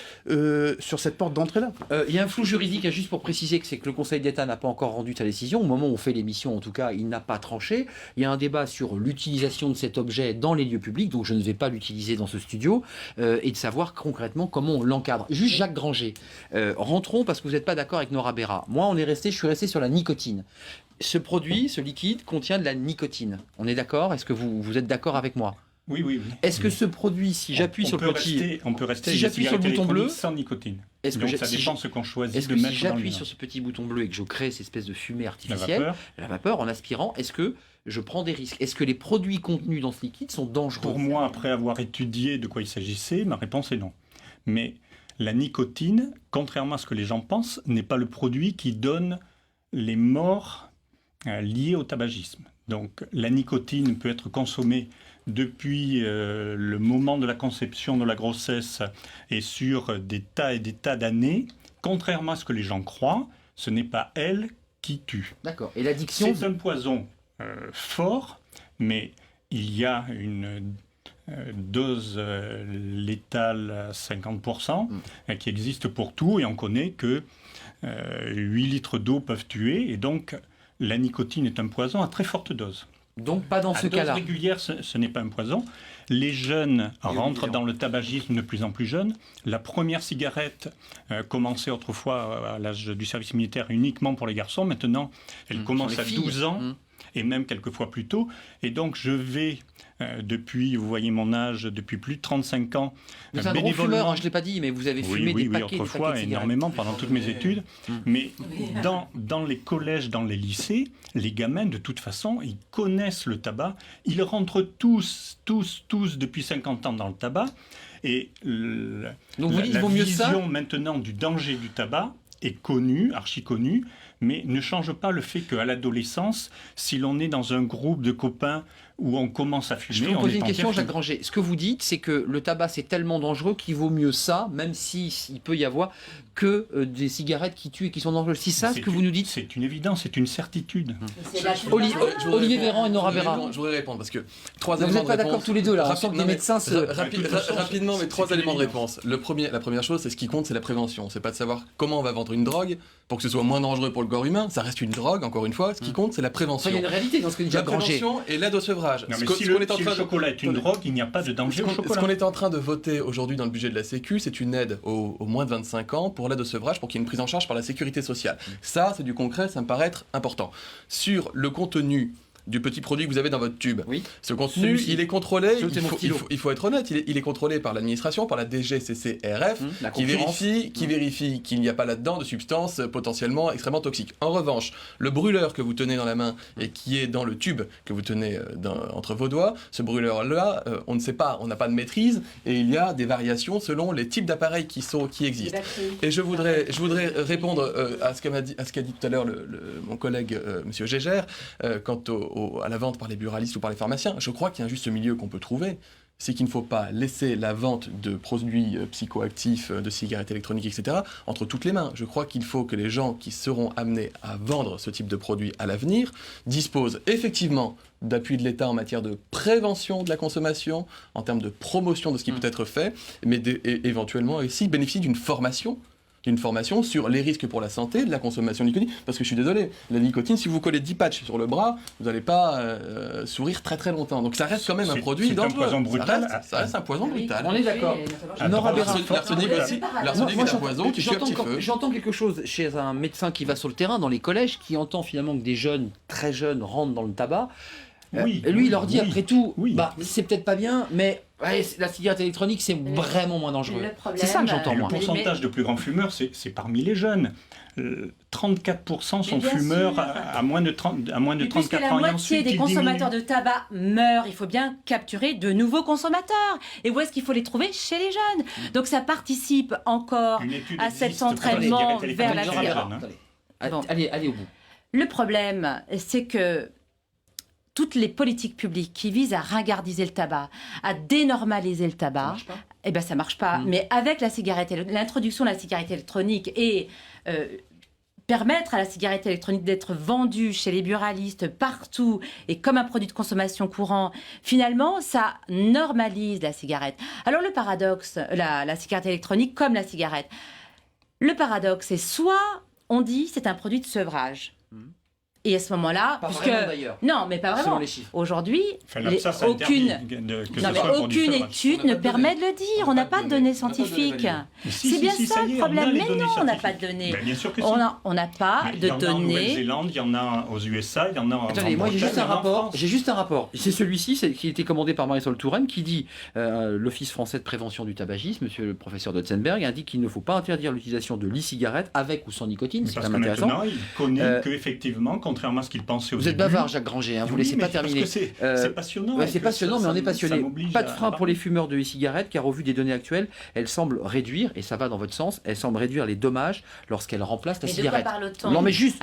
sur cette porte d'entrée-là. Il y a un flou juridique, juste pour préciser, que c'est que le Conseil d'État n'a pas encore rendu sa décision. Au moment où on fait l'émission, en tout cas, il n'a pas tranché. Il y a un débat sur l'utilisation de cet objet dans les lieux publics, donc je ne vais pas l'utiliser dans ce studio, et de savoir concrètement comment on l'encadre. Juste Jacques Granger, rentrons, parce que vous n'êtes pas d'accord avec Nora Béra. Moi, je suis resté sur la nicotine. Ce produit, ce liquide, contient de la nicotine. On est d'accord? Est-ce que vous êtes d'accord avec moi? Oui. Est-ce que ce produit, si j'appuie sur le petit... On peut rester si j'appuie sur le bouton bleu... sans nicotine. Donc ça dépend de ce qu'on choisit de mettre dans le si j'appuie sur ce petit bouton bleu et que je crée cette espèce de fumée artificielle, la vapeur en aspirant, est-ce que je prends des risques? Est-ce que les produits contenus dans ce liquide sont dangereux? Pour moi, après avoir étudié de quoi il s'agissait, ma réponse est non. Mais la nicotine, contrairement à ce que les gens pensent, n'est pas le produit qui donne les morts liées au tabagisme. Donc la nicotine peut être consommée depuis le moment de la conception de la grossesse et sur des tas et des tas d'années. Contrairement à ce que les gens croient, ce n'est pas elle qui tue. D'accord. Et l'addiction... C'est un poison fort, mais il y a une dose létale à 50% qui existe pour tout, et on connaît que 8 litres d'eau peuvent tuer, et donc la nicotine est un poison à très forte dose. Donc pas dans ce cas-là. À dose régulière, ce n'est pas un poison. Les jeunes rentrent dans le tabagisme de plus en plus jeunes. La première cigarette commençait autrefois à l'âge du service militaire uniquement pour les garçons. Maintenant, elle commence à 12 ans et même quelquefois plus tôt. Et donc je vais, depuis, vous voyez mon âge, depuis plus de 35 ans, vous êtes un gros fumeur, je ne l'ai pas dit, mais vous avez fumé des paquets autrefois, de cigarettes. Énormément, pendant toutes mes études. Mais dans les collèges, dans les lycées, les gamins, de toute façon, ils connaissent le tabac. Ils rentrent tous, depuis 50 ans dans le tabac. Et donc vous dites, la vaut mieux vision ça maintenant du danger du tabac est connue, archi connue, mais ne change pas le fait qu'à l'adolescence, si l'on est dans un groupe de copains où on commence à fumer... Je peux vous poser une question, Jacques Granger. Ce que vous dites, c'est que le tabac, c'est tellement dangereux qu'il vaut mieux ça, même s'il peut y avoir que des cigarettes qui tuent et qui sont dangereuses. C'est ça ce que vous nous dites? C'est une évidence, c'est une certitude. Olivier Véran et Nora Béra. Je voudrais répondre, parce que trois vous éléments n'êtes pas d'accord tous les deux, là. On sent que des médecins rapidement, mais trois éléments de réponse. La première chose, c'est ce qui compte, c'est la prévention. C'est pas de savoir comment on va vendre une drogue pour que ce soit moins dangereux pour le corps humain. Ça reste une drogue, encore une fois. Ce qui compte, c'est la prévention. Il y a une réalité dans ce que dit Jacques Granger. La prévention et l'aide au sevrage. Non, mais si le chocolat est une drogue, il n'y a pas de danger au chocolat. Ce qu'on est en train de voter aujourd'hui dans le budget de la Sécu, c'est une aide aux moins de 25 ans pour l'aide au sevrage, pour qu'il y ait une prise en charge par la sécurité sociale. Ça, c'est du concret, ça me paraît être important. Sur le contenu du petit produit que vous avez dans votre tube. Oui. Ce contenu, il est contrôlé, il faut être honnête, il est contrôlé par l'administration, par la DGCCRF, qui vérifie qu'il n'y a pas là-dedans de substances potentiellement extrêmement toxiques. En revanche, le brûleur que vous tenez dans la main et qui est dans le tube que vous tenez entre vos doigts, ce brûleur-là, on ne sait pas, on n'a pas de maîtrise, et il y a des variations selon les types d'appareils qui existent. Et je voudrais répondre à ce qu'a dit tout à l'heure mon collègue Monsieur Gégère, quant à la vente par les buralistes ou par les pharmaciens. Je crois qu'il y a un juste milieu qu'on peut trouver. C'est qu'il ne faut pas laisser la vente de produits psychoactifs, de cigarettes électroniques, etc., entre toutes les mains. Je crois qu'il faut que les gens qui seront amenés à vendre ce type de produits à l'avenir disposent effectivement d'appui de l'État en matière de prévention de la consommation, en termes de promotion de ce qui peut être fait, mais éventuellement aussi bénéficient d'une formation sur les risques pour la santé de la consommation de nicotine. Parce que je suis désolé, la nicotine, si vous collez 10 patchs sur le bras, vous n'allez pas sourire très très longtemps. Donc ça reste quand même un produit dangereux. C'est un poison brutal. Ça reste un poison brutal. On est d'accord. L'arsenic aussi, l'arsenic est un poison qui tue un petit feu. J'entends quelque chose chez un médecin qui va sur le terrain, dans les collèges, qui entend finalement que des jeunes, très jeunes, rentrent dans le tabac. Lui, il leur dit après tout, c'est peut-être pas bien, mais la cigarette électronique, c'est vraiment moins dangereux. C'est ça que j'entends, moi. Le pourcentage de plus grands fumeurs, c'est parmi les jeunes. 34% sont fumeurs à moins de 34 ans. Puisque la moitié des consommateurs de tabac meurent, il faut bien capturer de nouveaux consommateurs. Et où est-ce qu'il faut les trouver? Chez les jeunes. Donc ça participe encore à cet entraînement vers la cigarette. Allez au bout. Le problème, c'est que toutes les politiques publiques qui visent à ringardiser le tabac, à dénormaliser le tabac, ça marche pas. Mais avec l'introduction de la cigarette électronique et permettre à la cigarette électronique d'être vendue chez les buralistes partout et comme un produit de consommation courant, finalement, ça normalise la cigarette. Alors le paradoxe, la cigarette électronique comme la cigarette, le paradoxe, c'est soit on dit c'est un produit de sevrage. Et à ce moment-là, non, mais pas vraiment. Aujourd'hui, aucune étude ne permet de le dire. On n'a pas de données scientifiques. C'est bien ça le problème. Mais non, on n'a pas de données. On n'a pas de données. Il y en a en Nouvelle-Zélande, il y en a aux USA, il y en a en Attendez, moi j'ai juste un rapport. C'est celui-ci qui a été commandé par Marisol Touraine qui dit l'Office français de prévention du tabagisme, monsieur le professeur Dotzenberg, indique qu'il ne faut pas interdire l'utilisation de l'e-cigarettes avec ou sans nicotine. C'est quand même intéressant. Maintenant, il connaît qu'effectivement, contrairement à ce qu'il pensait au début. Vous êtes bavard, Jacques Granger, vous ne laissez pas terminer. C'est passionnant. C'est passionnant, mais on est passionné. Pas de frein pour les fumeurs de e-cigarettes, car au vu des données actuelles, elles semblent réduire, et ça va dans votre sens, elles semblent réduire les dommages lorsqu'elles remplacent la cigarette. Non, mais juste,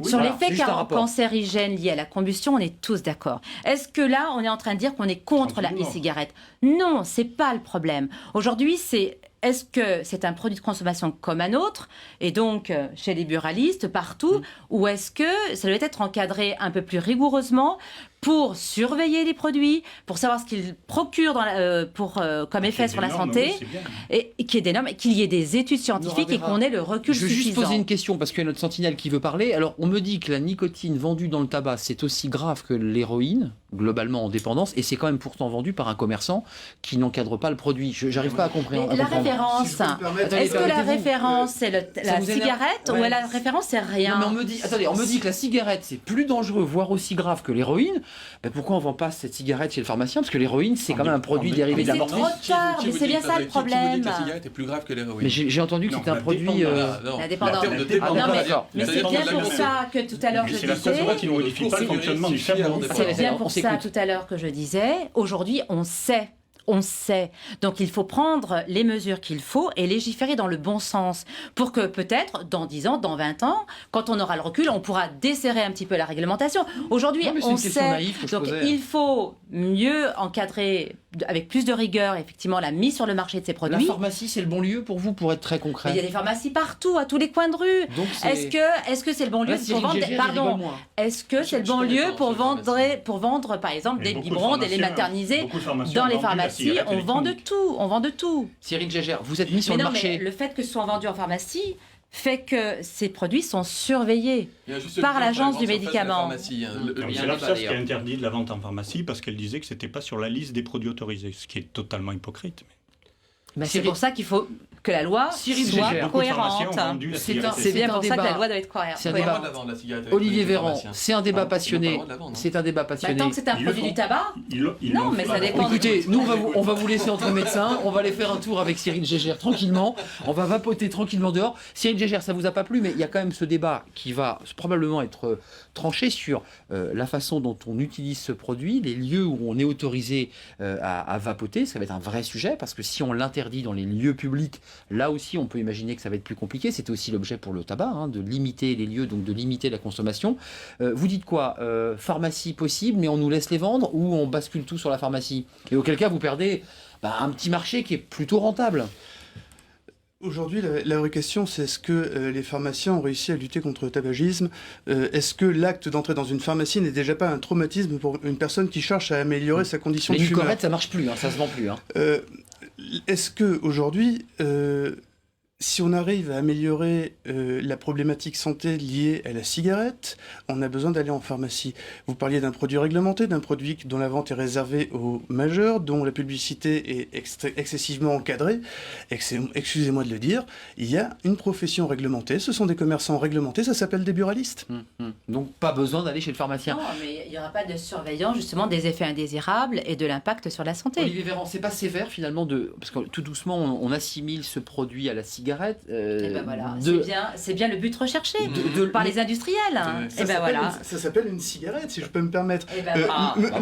sur l'effet cancérigène lié à la combustion, on est tous d'accord. Est-ce que là, on est en train de dire qu'on est contre la e-cigarette? Non, c'est pas le problème. Aujourd'hui, est-ce que c'est un produit de consommation comme un autre, et donc chez les buralistes, partout, ou est-ce que ça doit être encadré un peu plus rigoureusement pour surveiller les produits, pour savoir ce qu'ils procurent comme effet sur la santé, et qu'il y ait des normes, qu'il y ait des études scientifiques et qu'on ait le recul suffisant. Je vais juste poser une question, parce qu'il y a notre sentinelle qui veut parler. Alors, on me dit que la nicotine vendue dans le tabac, c'est aussi grave que l'héroïne, globalement en dépendance, et c'est quand même pourtant vendu par un commerçant qui n'encadre pas le produit. J'arrive pas à comprendre. La référence, est-ce que la référence c'est la cigarette ou la référence c'est rien? Non, mais on me dit que la cigarette c'est plus dangereux, voire aussi grave que l'héroïne. Ben pourquoi on vend pas cette cigarette chez le pharmacien? Parce que l'héroïne c'est quand même un produit dérivé de la morphine. C'est trop tard, mais c'est bien ça le problème. Qui vous dit que la cigarette est plus grave que l'héroïne? Mais j'ai entendu que c'était un produit. La dépendance. Mais c'est bien pour ça que tout à l'heure je disais. C'est la seule loi qui ne modifie pas le fonctionnement du cerveau. C'est bien pour ça tout à l'heure que je disais. Aujourd'hui, on sait. Donc il faut prendre les mesures qu'il faut et légiférer dans le bon sens pour que peut-être dans 10 ans, dans 20 ans, quand on aura le recul, on pourra desserrer un petit peu la réglementation. Aujourd'hui, on sait. Donc il faut mieux encadrer avec plus de rigueur, effectivement, la mise sur le marché de ces produits. La pharmacie, c'est le bon lieu pour vous, pour être très concret? Il y a des pharmacies partout, à tous les coins de rue. Est-ce que c'est le bon lieu pour vendre Est-ce que c'est le bon lieu pour vendre, par exemple, des biberons, des laits maternisés dans les pharmacies? On vend de tout. Cyril Gégère, vous êtes mis sur le marché. Mais le fait que ce soit vendu en pharmacie fait que ces produits sont surveillés par l'agence du médicament. C'est l'ARCEP qui a interdit de la vente en pharmacie parce qu'elle disait que ce n'était pas sur la liste des produits autorisés, ce qui est totalement hypocrite. C'est pour ça qu'il faut que la loi soit cohérente. C'est bien pour ça que la loi doit être cohérente. C'est un débat. Olivier Véran, c'est un débat passionné. C'est un débat passionné. Tant que c'est un produit du tabac. Non, mais ça dépend. Écoutez, nous on va vous laisser entre médecins. On va aller faire un tour avec Cyril Gégère tranquillement. On va vapoter tranquillement dehors. Cyril Gégère, ça vous a pas plu, mais il y a quand même ce débat qui va probablement être tranché sur la façon dont on utilise ce produit, les lieux où on est autorisé à vapoter. Ça va être un vrai sujet parce que si on l'interdit dans les lieux publics, là aussi on peut imaginer que ça va être plus compliqué. C'était aussi l'objet pour le tabac, de limiter les lieux, donc de limiter la consommation. Vous dites quoi? Pharmacie possible, mais on nous laisse les vendre, ou on bascule tout sur la pharmacie? Et auquel cas vous perdez un petit marché qui est plutôt rentable. Aujourd'hui, la vraie question, c'est est-ce que les pharmaciens ont réussi à lutter contre le tabagisme? Est-ce que l'acte d'entrer dans une pharmacie n'est déjà pas un traumatisme pour une personne qui cherche à améliorer sa condition de fumeur? Les Nicorette, ça marche plus, ça se vend plus. Est-ce que aujourd'hui, si on arrive à améliorer la problématique santé liée à la cigarette, on a besoin d'aller en pharmacie. Vous parliez d'un produit réglementé, d'un produit dont la vente est réservée aux majeurs, dont la publicité est excessivement encadrée. Excusez-moi de le dire, il y a une profession réglementée, ce sont des commerçants réglementés, ça s'appelle des buralistes. Donc pas besoin d'aller chez le pharmacien. Non, mais il n'y aura pas de surveillance justement des effets indésirables et de l'impact sur la santé. Olivier Véran, c'est pas sévère finalement parce que tout doucement on assimile ce produit à la cigarette. Voilà. C'est bien le but recherché par les industriels. Ça s'appelle une cigarette, si je peux me permettre.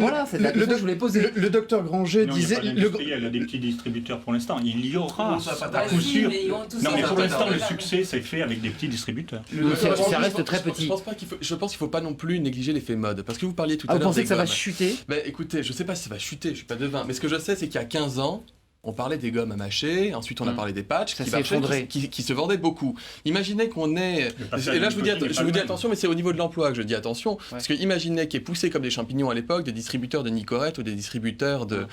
Voilà, c'est la question que je voulais poser. Le docteur Granger disait... Il a des petits distributeurs pour l'instant. Il y aura à coup sûr. Non, mais pour l'instant, le succès s'est fait avec des petits distributeurs. Ça reste très petit. Je pense qu'il ne faut pas non plus négliger l'effet mode. Parce que vous parliez tout à l'heure. Vous pensez que ça va chuter? Écoutez, je ne sais pas si ça va chuter, je ne suis pas devin. Mais ce que je sais, c'est qu'il y a 15 ans, on parlait des gommes à mâcher, ensuite on a parlé des patchs qui se vendaient beaucoup. Imaginez qu'on ait... Et là je vous dis attention, mais c'est au niveau de l'emploi que je dis attention, parce que imaginez qu'il y ait poussé comme des champignons à l'époque des distributeurs de Nicorette ou des distributeurs de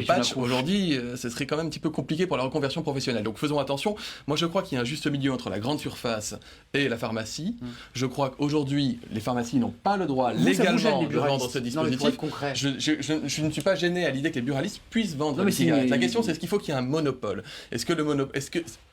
patchs. Aujourd'hui, ce serait quand même un petit peu compliqué pour la reconversion professionnelle. Donc faisons attention. Moi je crois qu'il y a un juste milieu entre la grande surface et la pharmacie. Je crois qu'aujourd'hui, les pharmacies n'ont pas le droit légalement de vendre ce dispositif. Je ne suis pas gêné à l'idée que les buralistes puissent vendre des cigarettes. La question, est-ce qu'il faut qu'il y ait un monopole? Est-ce que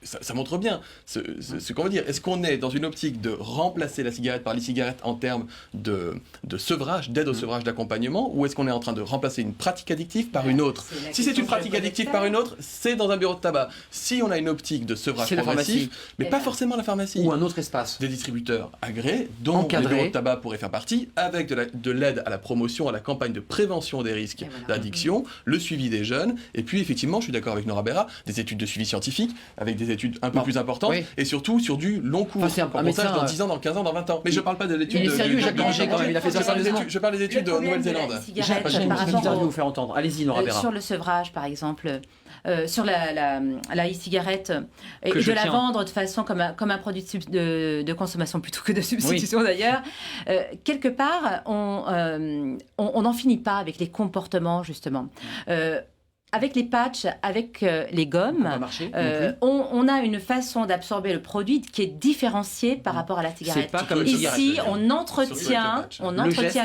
ça montre bien ce qu'on veut dire? Est-ce qu'on est dans une optique de remplacer la cigarette par l'e-cigarette en termes de sevrage, d'aide au sevrage, d'accompagnement, ou est-ce qu'on est en train de remplacer une pratique addictive par une autre? Si c'est une pratique addictive par une autre, c'est dans un bureau de tabac. Si on a une optique de sevrage progressif, mais pas forcément la pharmacie. Ou un autre espace. Des distributeurs agréés, dont les bureaux de tabac pourraient faire partie, avec de l'aide à la promotion, à la campagne de prévention des risques d'addiction, le suivi des jeunes, et puis effectivement, je suis d'accord avec Nora Berra, des études de suivi scientifique, avec des études un peu plus importantes, et surtout sur du long cours, en montage dans 10 ans, dans 15 ans, dans 20 ans. Mais je ne parle pas de l'étude... Il est sérieux, Jacques Granger, quand même, il a fait ça sérieusement. Je parle des études de Nouvelle-Zélande. J'ai une interview à vous faire entendre. Allez-y, Nora Berra. Sur le sevrage, par exemple... sur la e-cigarette et de la vendre de façon comme un produit de consommation plutôt que de substitution d'ailleurs. Quelque part, on n'en finit pas avec les comportements justement. avec les patchs, avec les gommes, on a une façon d'absorber le produit qui est différenciée par rapport à la cigarette. Pas comme ici, on entretient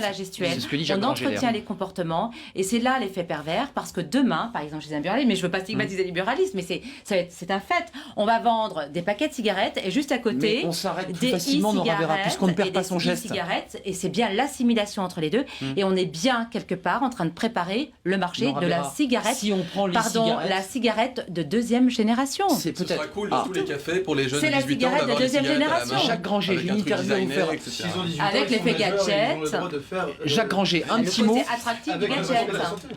la gestuelle, on entretient les comportements, et c'est là l'effet pervers, parce que demain, par exemple, chez un buraliste, mais je ne veux pas stigmatiser les buralistes, mais c'est un fait, on va vendre des paquets de cigarettes, et juste à côté, on s'arrête plus des facilement, e-cigarettes puisqu'on ne perd pas son geste. Cigarettes, et c'est bien l'assimilation entre les deux, et on est bien quelque part en train de préparer le marché de la cigarette, si on prend la cigarette de deuxième génération. C'est peut-être. Ce sera cool dans tous les cafés pour les jeunes de 18 ans. C'est la cigarette de deuxième génération. Jacques Granger, j'ai une interview à vous faire. Avec l'effet gadget. Jacques Granger, un petit mot. Attractif du gadget.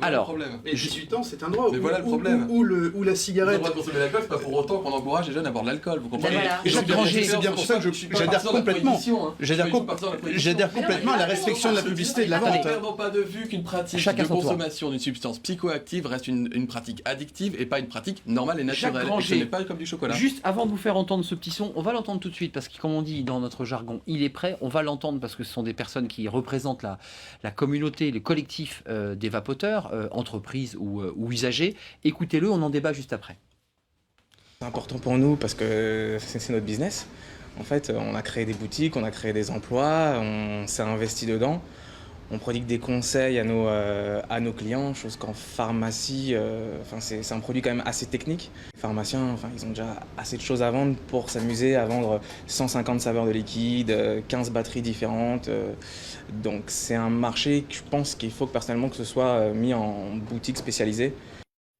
Alors, mais 18 ans, c'est un droit. Mais voilà le problème. Ou la cigarette. Le droit de consommer l'alcool, c'est pas pour autant qu'on encourage les jeunes à boire de l'alcool. Vous comprenez? Jacques Granger, c'est bien pour ça que j'adhère complètement. J'adhère complètement à la restriction de la publicité et de la vente. Ne perdons pas de vue qu'une pratique de consommation d'une substance psychoactive reste une pratique addictive et pas une pratique normale et naturelle. Ce n'est pas comme du chocolat. Juste avant de vous faire entendre ce petit son, on va l'entendre tout de suite parce que, comme on dit dans notre jargon, il est prêt. On va l'entendre parce que ce sont des personnes qui représentent la communauté, le collectif des vapoteurs, entreprises ou usagers. Écoutez-le, on en débat juste après. C'est important pour nous parce que c'est notre business. En fait, on a créé des boutiques, on a créé des emplois, on s'est investi dedans. On prodigue des conseils à nos clients, chose qu'en pharmacie, c'est un produit quand même assez technique. Les pharmaciens, ils ont déjà assez de choses à vendre pour s'amuser à vendre 150 saveurs de liquide, 15 batteries différentes. Donc c'est un marché que je pense qu'il faut personnellement que ce soit mis en boutique spécialisée.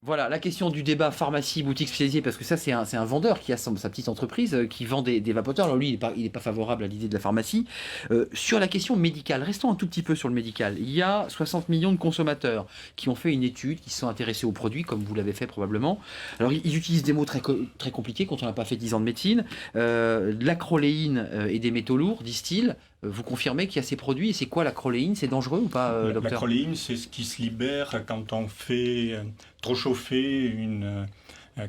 Voilà, la question du débat pharmacie, boutique spécialisée, parce que ça, c'est un vendeur qui a sa petite entreprise, qui vend des vapoteurs. Alors lui, il n'est pas favorable à l'idée de la pharmacie. Sur la question médicale, restons un tout petit peu sur le médical. Il y a 60 millions de consommateurs qui ont fait une étude, qui se sont intéressés aux produits, comme vous l'avez fait probablement. Alors, ils utilisent des mots très compliqués quand on n'a pas fait 10 ans de médecine. De l'acroléine et des métaux lourds, disent-ils. Vous confirmez qu'il y a ces produits, et c'est quoi l'acroléine? C'est dangereux ou pas, docteur? L'acroléine, c'est ce qui se libère quand on fait trop chauffer une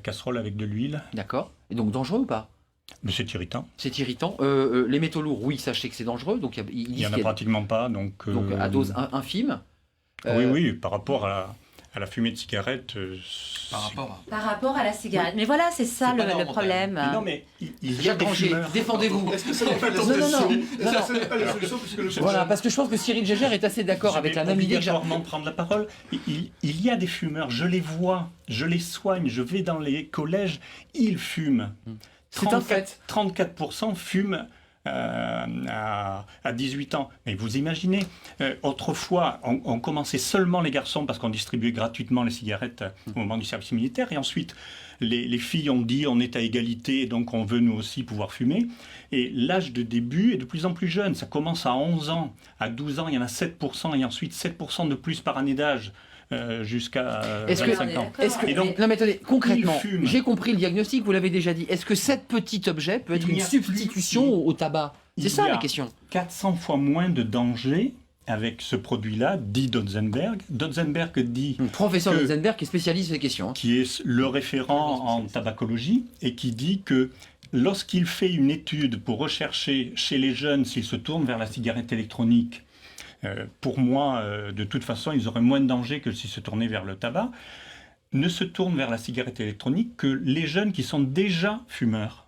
casserole avec de l'huile. D'accord. Et donc dangereux ou pas? Mais c'est irritant. C'est irritant. Les métaux lourds, oui, sachez que c'est dangereux. Donc il n'y en a pratiquement pas. Donc à dose infime. Oui, par rapport à la fumée de cigarette. Par rapport à la cigarette. Mais voilà, c'est ça le problème. Mais non, mais il y a des fumeurs. Défendez-vous. Est-ce que ça n'est pas la solution? Non. Ce n'est pas la solution puisque le Voilà, parce que je pense que Cyril Gégère est assez d'accord avec la même idée. Je vais obligatoirement prendre la parole. Il y a des fumeurs, je les vois, je les soigne, je vais dans les collèges, ils fument. C'est un fait. 34% fument à 18 ans. Mais vous imaginez, autrefois, on commençait seulement les garçons parce qu'on distribuait gratuitement les cigarettes au moment du service militaire. Et ensuite, les filles ont dit on est à égalité, donc on veut nous aussi pouvoir fumer. Et l'âge de début est de plus en plus jeune. Ça commence à 11 ans. À 12 ans, il y en a 7%. Et ensuite, 7% de plus par année d'âge. Jusqu'à 25 ans. Non mais attendez, concrètement, j'ai compris le diagnostic, vous l'avez déjà dit. Est-ce que cet petit objet peut être une substitution au tabac? C'est ça la question. 400 fois moins de danger avec ce produit-là, dit Dotzenberg. Dotzenberg dit... Professeur Dotzenberg qui est spécialiste de ces questions. Qui est le référent en tabacologie et qui dit que lorsqu'il fait une étude pour rechercher chez les jeunes s'ils se tournent vers la cigarette électronique, pour moi, de toute façon, ils auraient moins de danger que s'ils se tournaient vers le tabac, ne se tournent vers la cigarette électronique que les jeunes qui sont déjà fumeurs.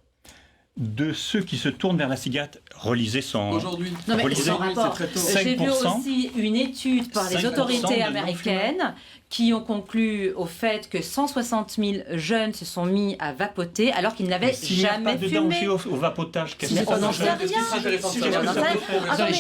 De ceux qui se tournent vers la cigarette, relisez son... Aujourd'hui, non, mais sans rapport. J'ai vu aussi une étude par les autorités américaines qui ont conclu au fait que 160 000 jeunes se sont mis à vapoter alors qu'ils n'avaient jamais fumé. Il n'y a pas de danger au vapotage. On n'en sait rien. Attendez,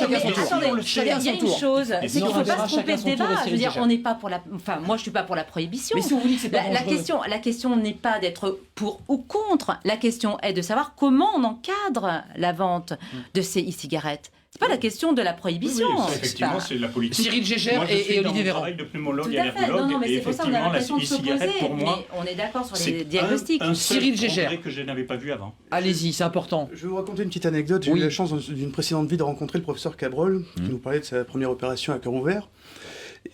il y a une chose, c'est qu'il ne faut pas se tromper de débat. Je veux dire, on n'est pas pour la... Enfin, moi, je ne suis pas pour la prohibition. Mais si vous dites que c'est pas dangereux. La question n'est pas d'être pour ou contre. La question est de savoir comment on encadre la vente de ces e-cigarettes. C'est pas la question de la prohibition. Oui, effectivement, c'est la politique. Cyril Gégère et Olivier Véran. Je suis dans mon travail de pneumologue et allergologue. Non, mais c'est pour ça qu'on a l'impression de s'opposer. Pour moi, mais on est d'accord sur les diagnostics. Un Cyril Gégère que je n'avais pas vu avant. Allez-y, c'est important. Je vais vous raconter une petite anecdote. J'ai eu la chance d'une précédente vie de rencontrer le professeur Cabrol, qui nous parlait de sa première opération à cœur ouvert.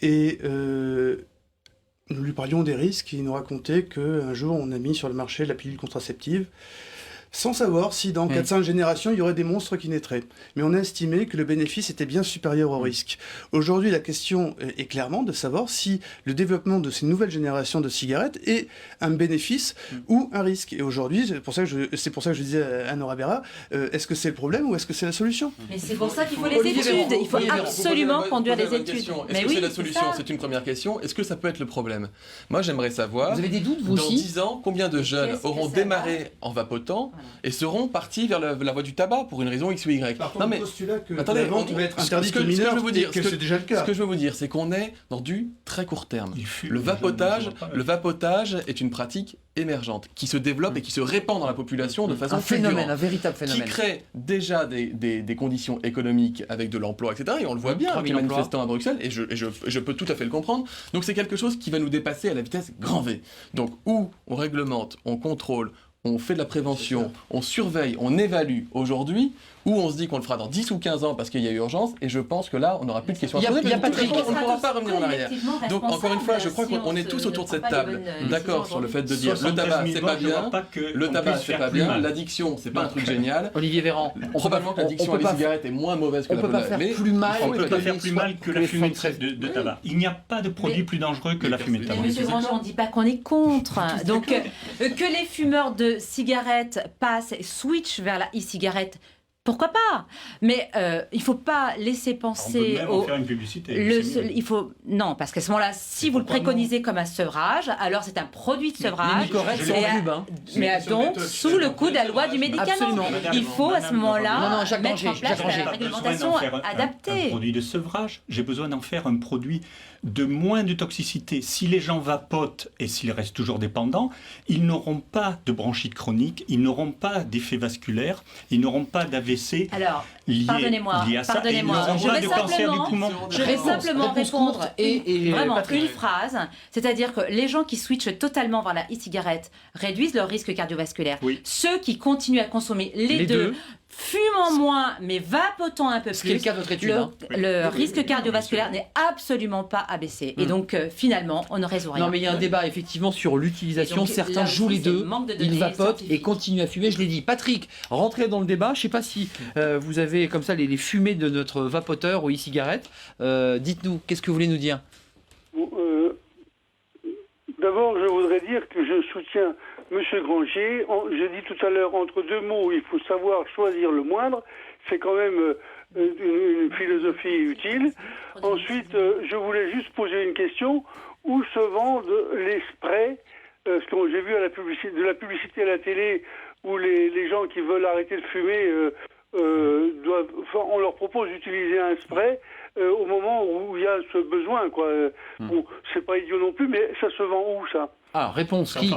Et nous lui parlions des risques. Il nous racontait qu'un jour, on a mis sur le marché la pilule contraceptive. sans savoir si dans 4-5 générations, il y aurait des monstres qui naîtraient. Mais on a estimé que le bénéfice était bien supérieur au risque. Aujourd'hui, la question est clairement de savoir si le développement de ces nouvelles générations de cigarettes est un bénéfice ou un risque. Et aujourd'hui, c'est pour ça que je disais à Nora Berra, est-ce que c'est le problème ou est-ce que c'est la solution? Mais c'est pour ça qu'il faut les études. Il faut absolument conduire les études. Est-ce que c'est la solution? C'est une première question. Est-ce que ça peut être le problème? Moi, j'aimerais savoir, vous avez des doutes, vous dans aussi 10 ans, combien de jeunes auront démarré en vapotant et seront partis vers la voie du tabac pour une raison X ou Y? Non mais postulat que attendez, la vente va être interdite aux mineurs, c'est déjà le cas. Ce que je veux vous dire, c'est qu'on est dans du très court terme. Le vapotage est une pratique émergente qui se développe et qui se répand dans la population de façon fulgurante, un véritable phénomène, qui crée déjà des conditions économiques avec de l'emploi, etc. Et on le voit bien avec les manifestants à Bruxelles, et je peux tout à fait le comprendre. Donc c'est quelque chose qui va nous dépasser à la vitesse grand V. Donc où on réglemente, on contrôle, on fait de la prévention, on surveille, on évalue aujourd'hui, ou on se dit qu'on le fera dans 10 ou 15 ans parce qu'il y a urgence, et je pense que là, on n'aura plus de questions à poser. Il y a Patrick, on ne pourra pas revenir en arrière. Donc, encore une fois, je crois qu'on est tous autour de cette table d'accord sur le fait de dire le tabac, c'est pas bien, le tabac, c'est pas bien, l'addiction, c'est pas un truc génial. Olivier Véran, probablement que l'addiction à la cigarette est moins mauvaise que la tabac. On ne peut pas faire plus mal que la fumée de tabac. Il n'y a pas de produit plus dangereux que la fumée de tabac. Monsieur Grandjean, on ne dit pas qu'on est contre. Donc, que les fumeurs de cigarettes passent, switchent vers la e-cigarette, pourquoi pas? Mais il ne faut pas laisser penser... On peut même faire une publicité. Non, parce qu'à ce moment-là, si vous le préconisez comme un sevrage, alors c'est un produit de sevrage. Mais donc, sous le coup de la loi du médicament. Absolument. Il faut à ce moment-là mettre en place la réglementation réglementation adaptée. Un produit de sevrage, j'ai besoin d'en faire un produit de moins de toxicité. Si les gens vapotent et s'ils restent toujours dépendants, ils n'auront pas de bronchite chronique, ils n'auront pas d'effet vasculaire, ils n'auront pas d'AVC lié à ça, et ils n'auront pas de cancer du poumon. Je vais simplement répondre vraiment une phrase, c'est-à-dire que les gens qui switchent totalement vers la e-cigarette réduisent leur risque cardiovasculaire. Ceux qui continuent à consommer les deux fumant moins, mais vapotant un peu plus, ce qui est le cas de votre étude, le risque cardiovasculaire n'est absolument pas abaissé. Et donc, finalement, on ne résout rien. Non, mais il y a un débat, effectivement, sur l'utilisation. Certains jouent les deux, ils vapotent et continuent à fumer. Je l'ai dit. Patrick, rentrez dans le débat. Je ne sais pas si vous avez, comme ça, les fumées de notre vapoteur ou e-cigarette. Dites-nous, qu'est-ce que vous voulez nous dire? D'abord, je voudrais dire que je soutiens Monsieur Grangier. J'ai dit tout à l'heure, entre deux mots, il faut savoir choisir le moindre. C'est quand même une philosophie utile. Ensuite, je voulais juste poser une question. Où se vendent les sprays? Parce que j'ai vu de la publicité à la télé où les gens qui veulent arrêter de fumer, on leur propose d'utiliser un spray au moment où il y a ce besoin, quoi. Bon, c'est pas idiot non plus, mais ça se vend où, ça? Ah, réponse qui?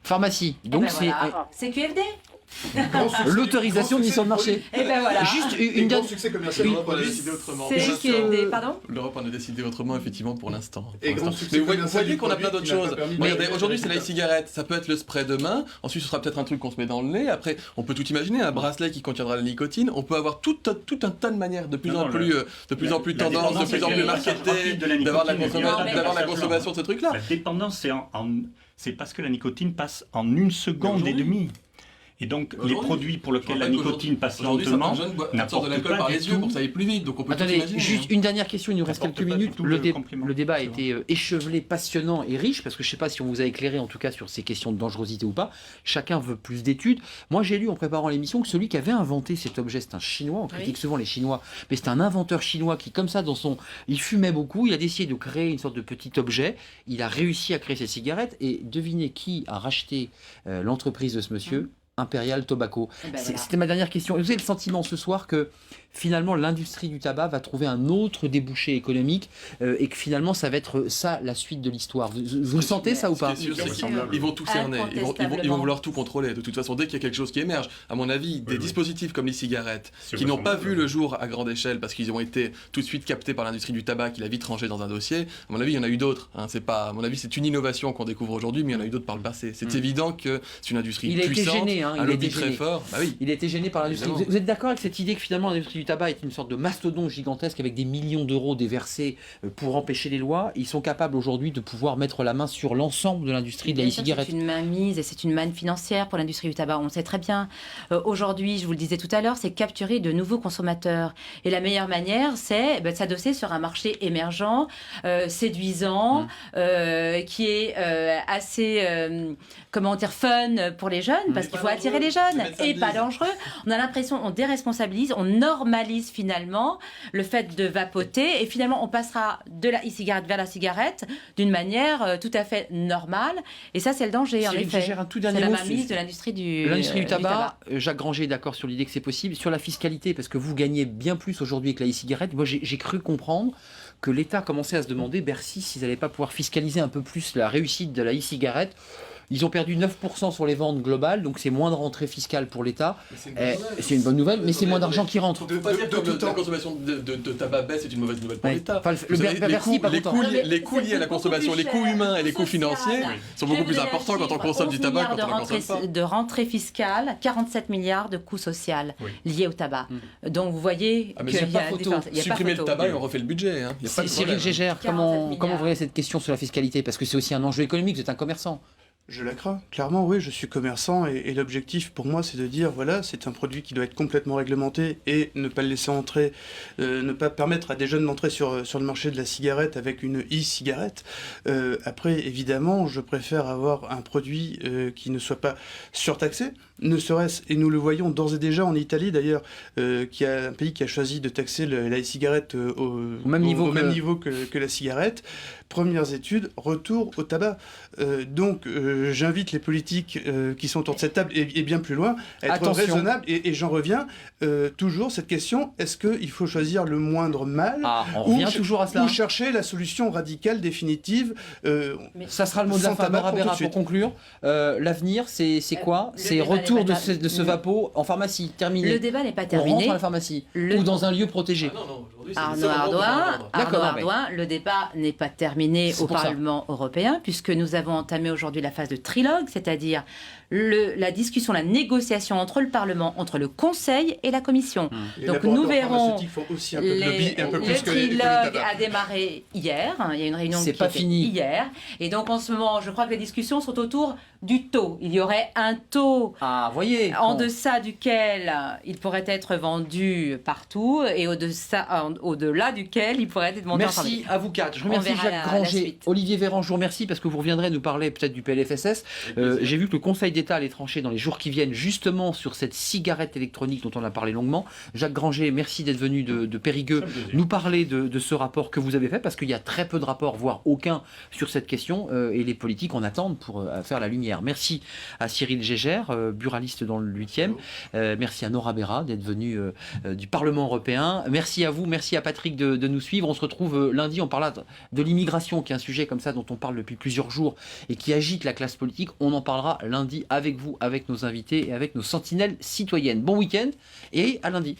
Pharmacie. Donc c'est QFD. L'autorisation de mise sur le marché. Et ben voilà. Juste une dernière succès commercial. L'Europe en a décidé autrement. Pardon. L'Europe en a décidé autrement, effectivement, pour l'instant. Et grand succès. Mais vous voyez qu'on a plein d'autres choses. Regardez, aujourd'hui c'est la cigarette, ça peut être le spray demain. Ensuite, ce sera peut-être un truc qu'on se met dans le nez. Après, on peut tout imaginer, un bracelet qui contiendra la nicotine. On peut avoir tout un tas de manières de plus en plus tendance, de plus en plus marketées, d'avoir la consommation de ce truc-là. La dépendance, c'est parce que la nicotine passe en 1 seconde et demie. Et donc, les produits pour lesquels la nicotine passe lentement n'apportent de l'alcool par les yeux pour que ça aille plus vite. Donc on peut juste une dernière question, il nous reste quelques minutes. Le débat a été échevelé, passionnant et riche, parce que je ne sais pas si on vous a éclairé en tout cas sur ces questions de dangerosité ou pas. Chacun veut plus d'études. Moi, j'ai lu en préparant l'émission que celui qui avait inventé cet objet, c'est un Chinois. On critique souvent les Chinois, mais c'est un inventeur chinois qui, comme ça, il fumait beaucoup. Il a décidé de créer une sorte de petit objet. Il a réussi à créer ses cigarettes. Et devinez qui a racheté l'entreprise de ce monsieur? Imperial Tobacco. C'était ma dernière question. Vous avez le sentiment ce soir que finalement l'industrie du tabac va trouver un autre débouché économique et que finalement ça va être ça la suite de l'histoire. Vous le sentez ça ou pas? Ils vont tout cerner, ils vont vouloir tout contrôler. De toute façon, dès qu'il y a quelque chose qui émerge, à mon avis, des dispositifs comme les cigarettes, qui n'ont pas vu le jour à grande échelle parce qu'ils ont été tout de suite captés par l'industrie du tabac, qui l'a vite rangé dans un dossier, à mon avis, il y en a eu d'autres. À mon avis, c'est une innovation qu'on découvre aujourd'hui, mais il y en a eu d'autres par le passé. C'est évident que c'est une industrie puissante. Hein. Un Il lobby était très gêné. fort. Bah oui. Il était gêné par l'industrie. Évidemment. Vous êtes d'accord avec cette idée que finalement l'industrie du tabac est une sorte de mastodonte gigantesque avec des millions d'euros déversés pour empêcher les lois? Ils sont capables aujourd'hui de pouvoir mettre la main sur l'ensemble de l'industrie de la e-cigarette. C'est une mainmise et c'est une manne financière pour l'industrie du tabac. On le sait très bien. Aujourd'hui, je vous le disais tout à l'heure, c'est capturer de nouveaux consommateurs. Et la meilleure manière, c'est de s'adosser sur un marché émergent, séduisant, qui est assez, comment dire, fun pour les jeunes, parce qu'il faut attirer les jeunes, et pas dangereux. On a l'impression, on déresponsabilise, on normalise finalement le fait de vapoter, et finalement on passera de la e-cigarette vers la cigarette d'une manière tout à fait normale. Et ça, c'est le danger, en effet. Gégère, un tout dernier c'est la mot mainmise de l'industrie du tabac. Jacques Granger est d'accord sur l'idée que c'est possible. Sur la fiscalité, parce que vous gagnez bien plus aujourd'hui avec la e-cigarette, moi j'ai cru comprendre que l'État commençait à se demander, Bercy, s'ils n'allaient pas pouvoir fiscaliser un peu plus la réussite de la e-cigarette. Ils ont perdu 9% sur les ventes globales, donc c'est moins de rentrée fiscale pour l'État. C'est une bonne nouvelle, mais c'est moins d'argent qui rentre. Il ne faut pas dire que la consommation de tabac baisse, c'est une mauvaise nouvelle pour l'État. Les coûts liés à la consommation, les coûts humains et les coûts financiers sont beaucoup plus importants quand on consomme du tabac que quand on ne consomme pas. De rentrée fiscale, 47 milliards de coûts sociaux liés au tabac. Donc vous voyez qu'il y a pas photo. Supprimer le tabac et on refait le budget. Cyril Gégère, comment vous voyez cette question sur la fiscalité? Parce que c'est aussi un enjeu économique, vous êtes un commerçant. Je la crains, clairement, oui, je suis commerçant et l'objectif pour moi c'est de dire, voilà, c'est un produit qui doit être complètement réglementé et ne pas le laisser entrer, ne pas permettre à des jeunes d'entrer sur le marché de la cigarette avec une e-cigarette. Après, évidemment, je préfère avoir un produit qui ne soit pas surtaxé, ne serait-ce, et nous le voyons d'ores et déjà en Italie d'ailleurs, qui a un pays qui a choisi de taxer la e-cigarette au même niveau que la cigarette. Premières études, retour au tabac. Donc j'invite les politiques qui sont autour de cette table et bien plus loin à être raisonnables. Et j'en reviens toujours cette question, est-ce qu'il faut choisir le moindre mal ou chercher la solution radicale, définitive Ça sera le mot de la fin, Nora Béra, pour conclure. L'avenir, c'est quoi? C'est retour de ce vapo en pharmacie, terminé. Le débat n'est pas terminé. On rentre à la pharmacie ou dans un lieu protégé. Arnaud Ardouin, le débat n'est pas terminé au Parlement européen, puisque nous avons entamé aujourd'hui la phase de trilogue, c'est-à-dire la discussion, la négociation entre le Parlement, entre le Conseil et la Commission. Donc nous verrons. Le trilogue a démarré hier. Il y a une réunion qui a été hier. Et donc en ce moment, je crois que les discussions sont autour du taux. Il y aurait un taux en deçà duquel il pourrait être vendu partout et au-delà duquel il pourrait être vendu en pharmacie. Merci à vous quatre. Je remercie Jacques Granger, Olivier Véran, je vous remercie parce que vous reviendrez nous parler peut-être du PLFSS. J'ai vu que le Conseil d'État allait trancher dans les jours qui viennent justement sur cette cigarette électronique dont on a parlé longuement. Jacques Granger, merci d'être venu de Périgueux nous parler de ce rapport que vous avez fait parce qu'il y a très peu de rapports, voire aucun, sur cette question et les politiques en attendent pour faire la lumière. Merci à Cyril Gégère, buraliste dans le 8e. Merci à Nora Béra d'être venue du Parlement européen. Merci à vous, merci à Patrick de nous suivre. On se retrouve lundi, on parlera de l'immigration, qui est un sujet comme ça dont on parle depuis plusieurs jours et qui agite la classe politique. On en parlera lundi avec vous, avec nos invités et avec nos sentinelles citoyennes. Bon week-end et à lundi.